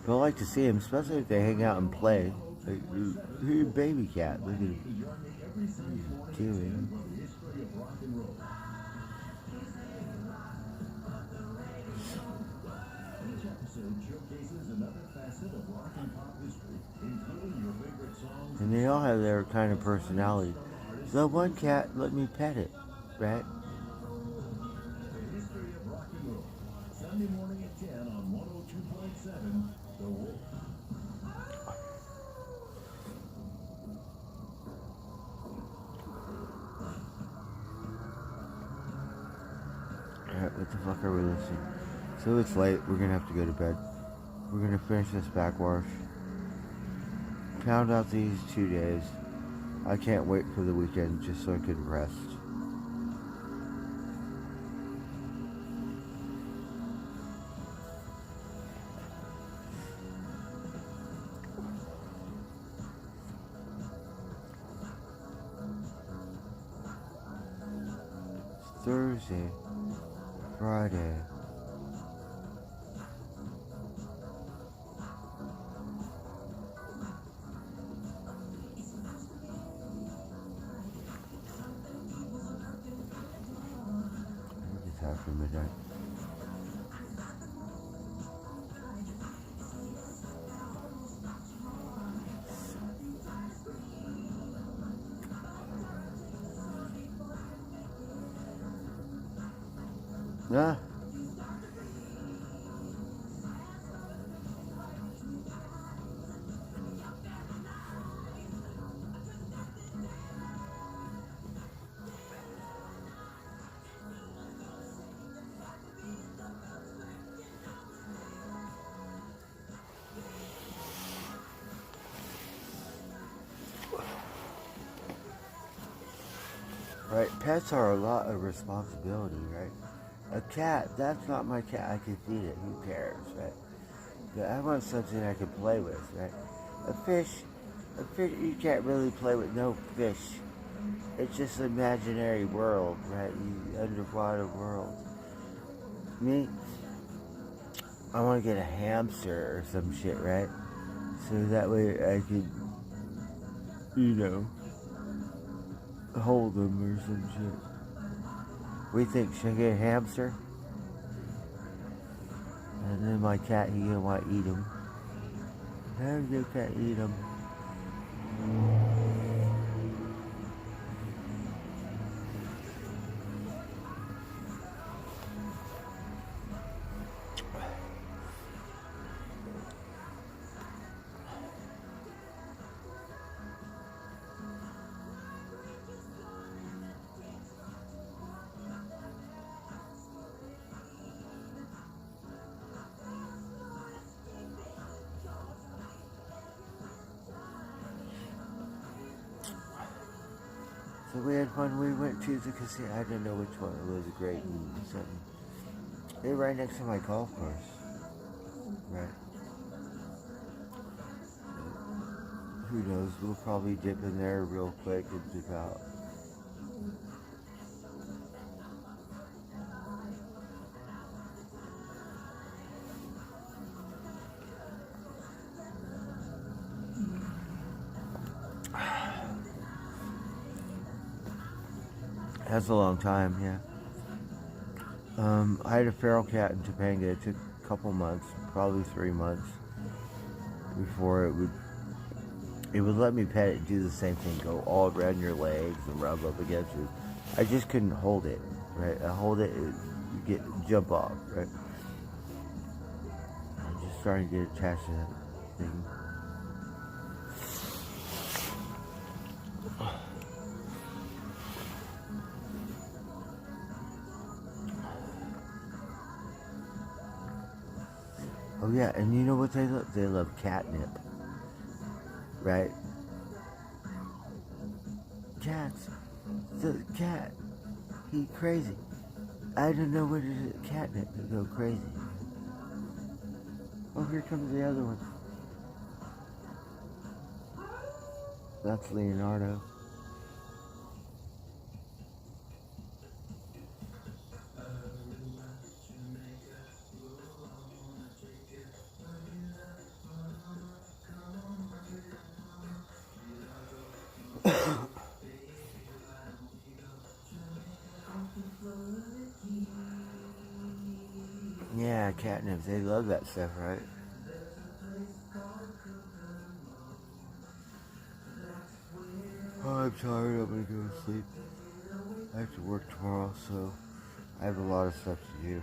But I like to see them, especially if they hang out and play. Like, your baby cat, look at him doing. And they all have their kind of personality. So one cat let me pet it, right? Sunday morning at 10 on 102.7, The Wolf. Alright, what the fuck are we listening? So it's late, we're gonna have to go to bed. We're gonna finish this backwash. Pound out these 2 days. I can't wait for the weekend just so I could rest. It's Thursday, Friday. It's after midnight. Yeah. Right, pets are a lot of responsibility, right? A cat, that's not my cat. I can feed it. Who cares, right? But I want something I can play with, right? A fish, you can't really play with no fish. It's just an imaginary world, right? Underwater world. Me, I want to get a hamster or some shit, right? So that way I could, you know, hold them or some shit. What do you think? Should I get a hamster? And then my cat, he gonna want to eat him. How does your cat eat him? So we had fun. We went to the casino. I didn't know which one. It was great and something. They're right next to my golf course. Right. Who knows? We'll probably dip in there real quick and dip out. That's a long time, yeah. I had a feral cat in Topanga. It took a couple months, probably 3 months, before it would let me pet it and do the same thing, go all around your legs and rub up against you. I just couldn't hold it, right? I hold it, jump off, right? I'm just starting to get attached to that thing. Oh yeah, and you know what they love? They love catnip, right? Cats. The cat. He crazy. I don't know what it is. Catnip. They go crazy. Oh, here comes the other one. That's Leonardo. Yeah, catnip. They love that stuff, right? Oh, I'm tired. I'm gonna go to sleep. I have to work tomorrow, so I have a lot of stuff to do.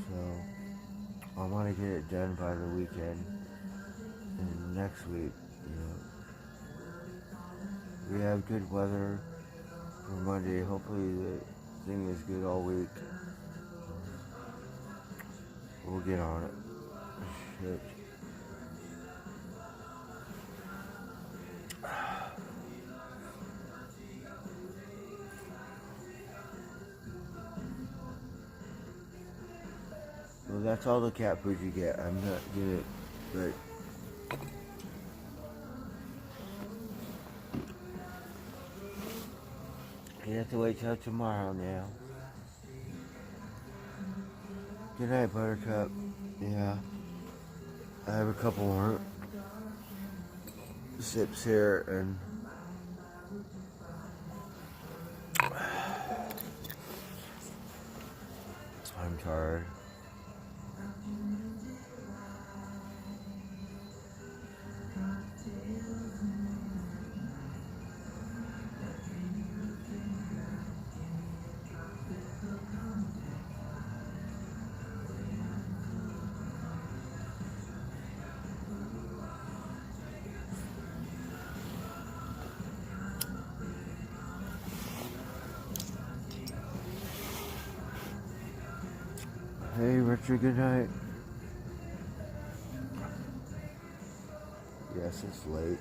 So I want to get it done by the weekend. And next week, we have good weather for Monday. Hopefully the thing is good all week. We'll get on it. Shit. Well, that's all the cat food you get. I'm not good, but you have to wait till tomorrow now. Good night, Buttercup. Yeah. I have a couple more sips here and I'm tired. Hey, Richard, good night. Yes, it's late.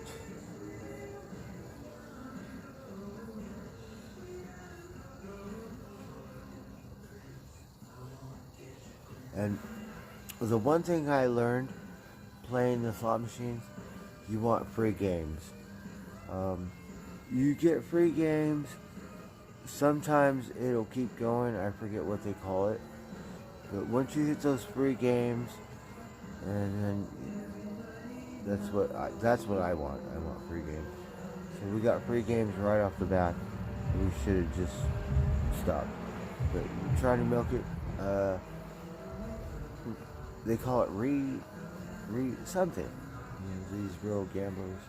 And the one thing I learned playing the slot machines, you want free games. You get free games. Sometimes it'll keep going. I forget what they call it. But once you hit those free games, and then that's what I want. I want free games. So we got free games right off the bat. We should have just stopped. But try to milk it. They call it re something. These real gamblers.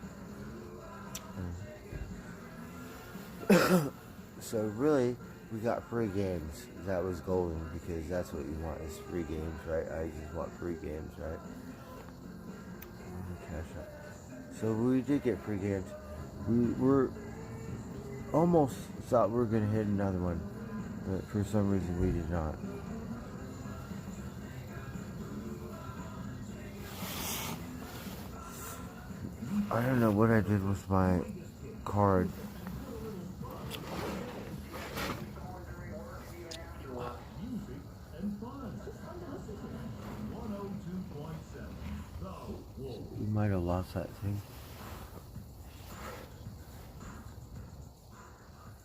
So really, we got free games. That was golden because that's what you want is free games, right? I just want free games, right? Cash up. So we did get free games. We were almost thought we were gonna hit another one, but for some reason we did not. I don't know what I did with my card. Music and fun. 102.7. The Wolf. You might have lost that thing.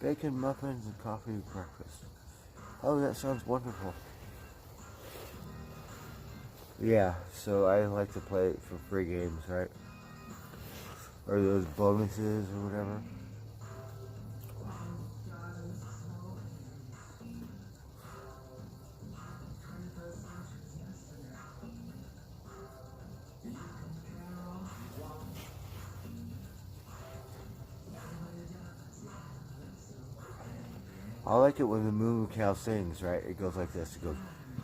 Bacon, muffins, and coffee breakfast. Oh, that sounds wonderful. Yeah, so I like to play it for free games, right? Or those bonuses or whatever. I like it when the Moo Cow sings, right? It goes like this. It goes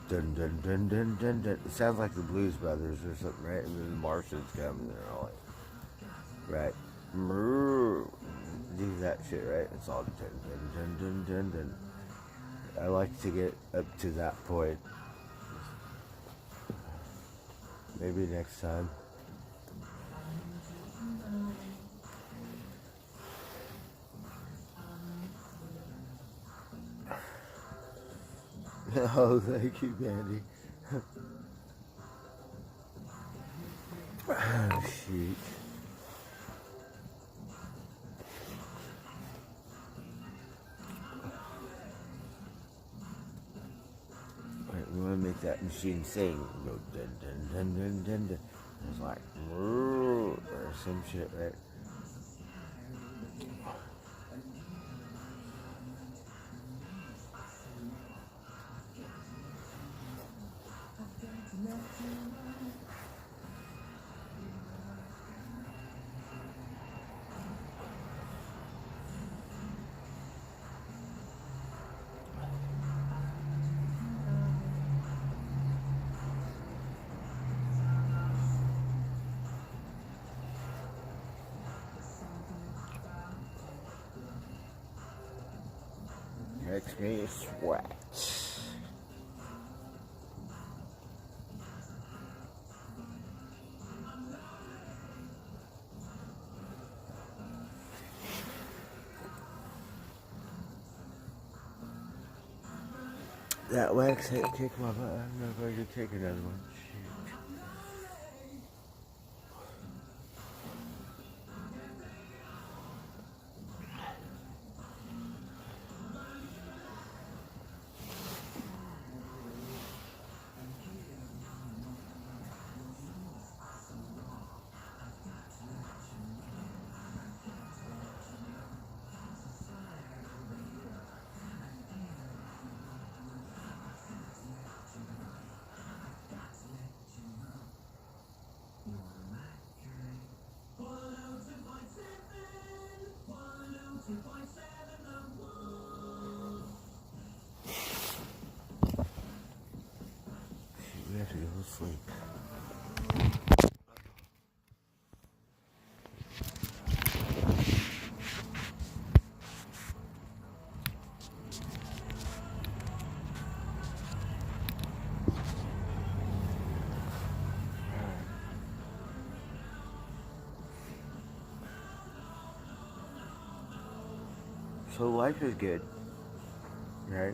dun dun dun dun dun dun. It sounds like the Blues Brothers or something, right? And then the Martians come and they're all like, right? Moo. Do that shit, right? It's all dun dun dun dun dun dun. I like to get up to that point. Maybe next time. Oh, thank you, Mandy. Oh, shoot. Right, we want to make that machine sing. Go dun dun dun dun dun dun. It's like, or some shit, right? Makes me sweat. That wax hit kick my butt. I don't know if I could take another one. Shoot. We have to go to sleep. So life is good, right?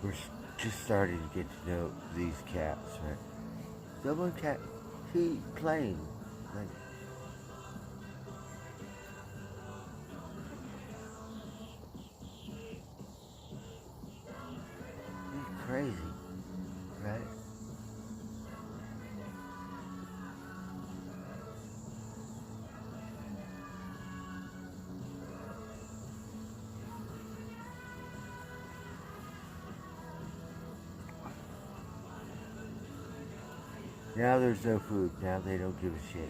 We're just starting to get to know these cats, right? The one cat, he playing, like, he's crazy, right? Now there's no food. Now they don't give a shit.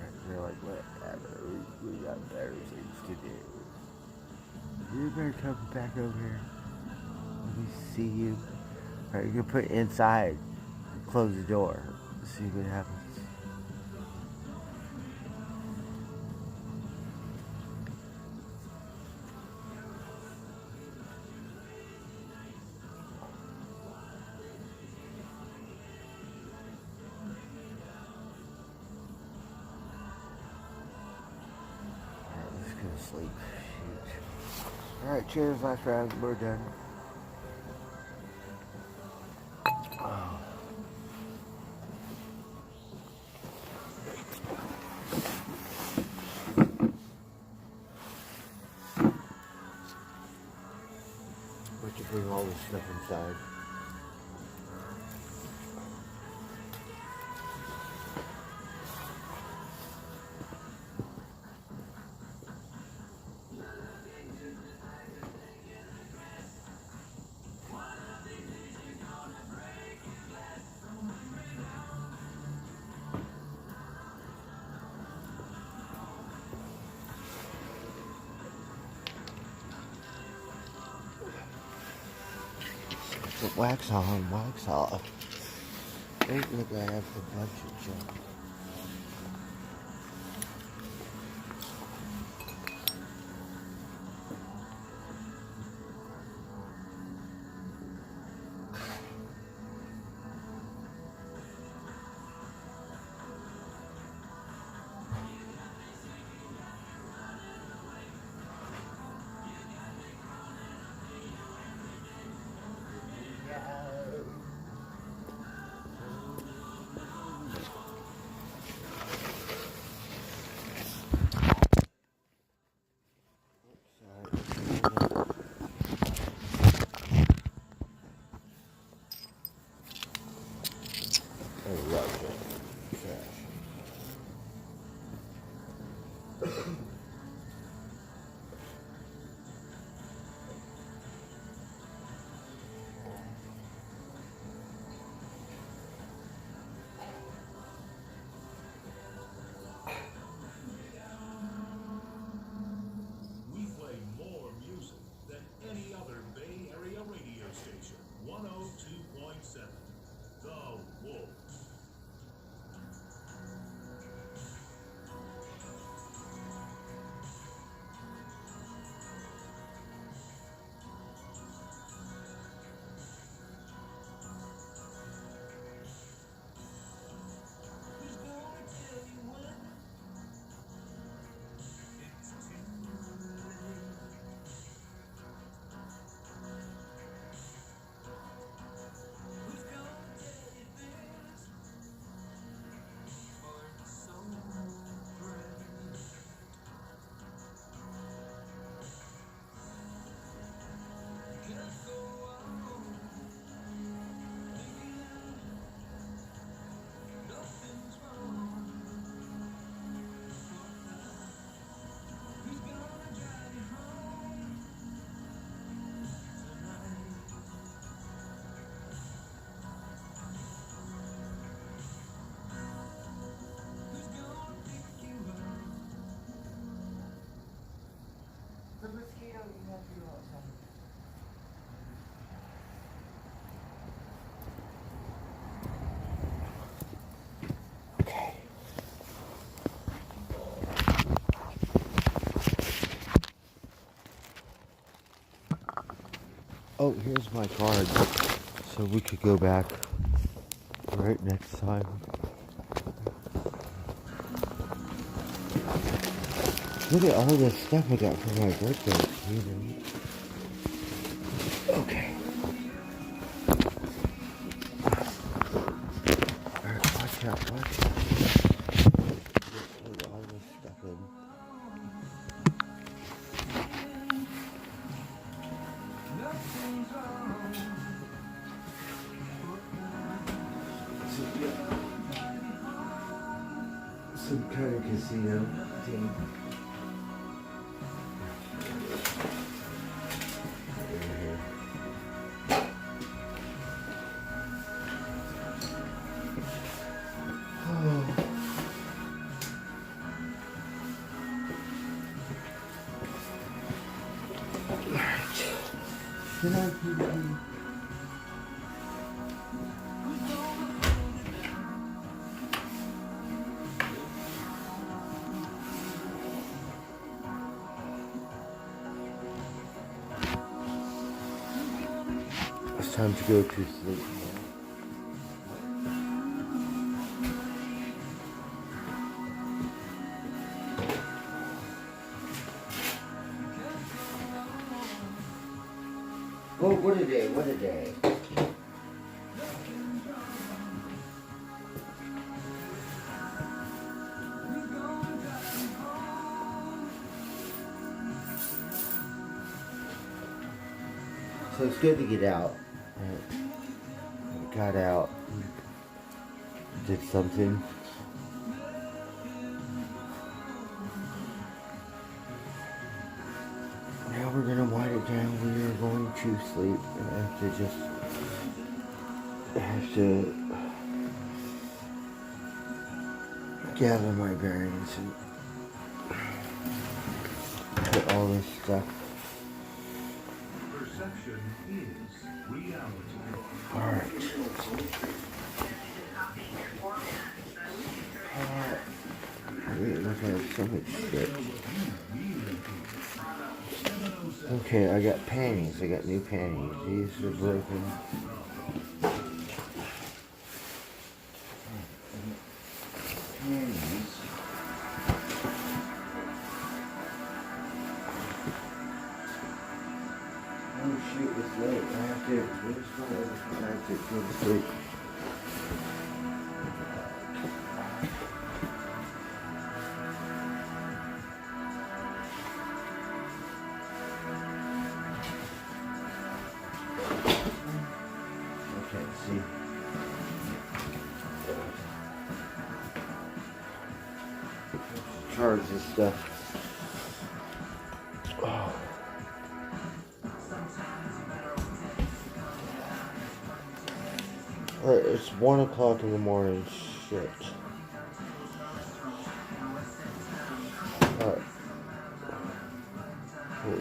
Right? They're like, whatever. We got better things to do. You better come back over here. Let me see you. All right, you can put it inside. Close the door. See what happens. to sleep. Shoot. Alright, cheers, my friends. We're done. Oh. But you bring all this stuff inside. Put wax on, wax off. Hey, look, I have a bunch of junk. I love it. Trash. We play more music than any other Bay Area radio station. 102.7. The Wolf. The mosquito you have to go outside. Okay. Oh, here's my card. So we could go back right next time. Look at all this stuff I got for my birthday. Okay. Alright, watch out, watch out. Just put all this stuff in. Some kind of casino thing. Good night, people. It's time to go to sleep. Oh, what a day, what a day. So it's good to get out. Got out, did something. Now we're gonna wind it down. We are going to sleep. I have to gather my bearings and put all this stuff. Perception is reality. Alright. Look at so much shit. Okay, I got panties. I got new panties. These are broken. Panties. Oh shoot, it's late. I have to go to sleep. Okay, see. Charge this stuff. Oh. Alright, it's 1 o'clock in the morning. Shit. Alright.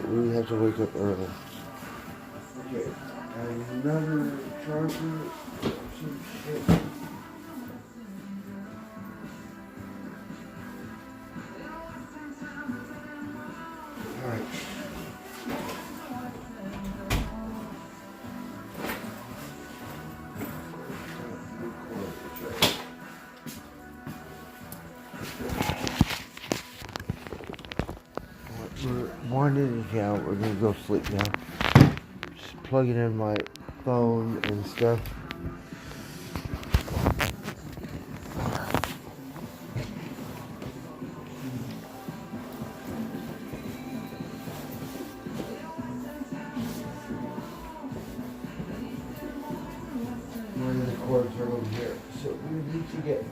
We have to wake up early. Okay. Another charger. Some shit. Alright. We're winding it down. We're gonna go sleep now. Just plugging in my phone and stuff. One of the cords are over here, so we need to get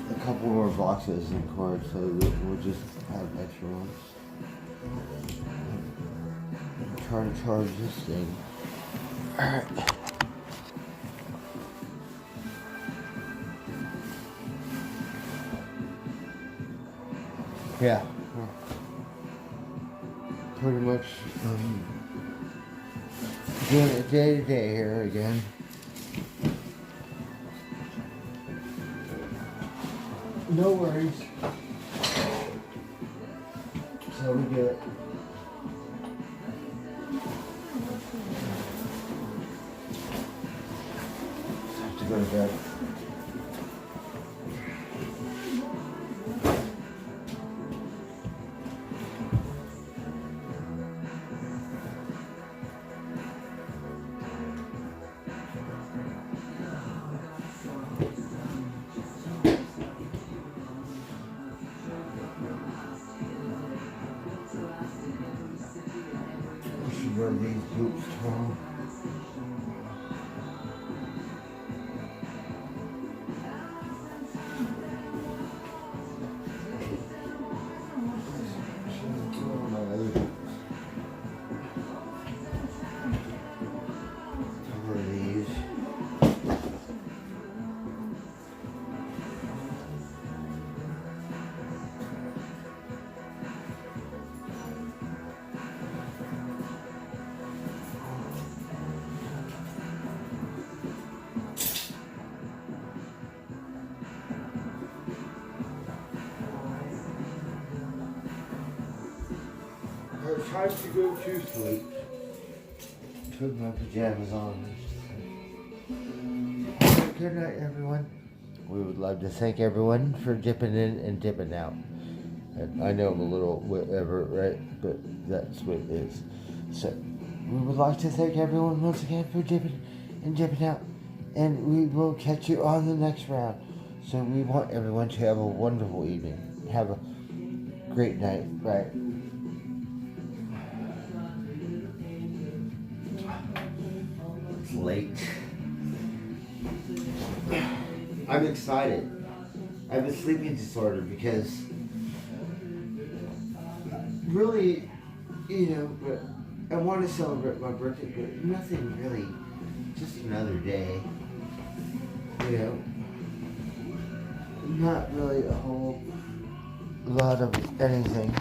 a couple more boxes and cords, so that we'll just have extra ones. I'm trying to charge this thing. Alright. Yeah. Pretty much doing it day to day here again. No worries. So we get it. Have to go to bed. Wear these boots tomorrow. My other boots. Cover these. It's time to go to sleep. Put my pajamas on. Good night, everyone. we would love to thank everyone for dipping in and dipping out. And I know I'm a little whatever, right? But that's what it is. So we would like to thank everyone once again for dipping and dipping out. And we will catch you on the next round. So we want everyone to have a wonderful evening. Have a great night, right? It's late. I'm excited. I have a sleeping disorder because really, but I want to celebrate my birthday, but nothing really, just another day, not really a whole lot of anything.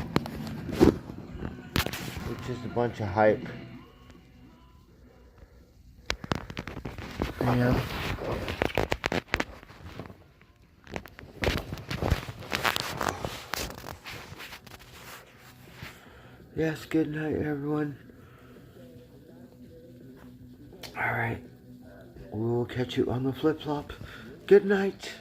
It's just a bunch of hype, Yes, good night, everyone. Alright. We will catch you on the flip-flop. Good night.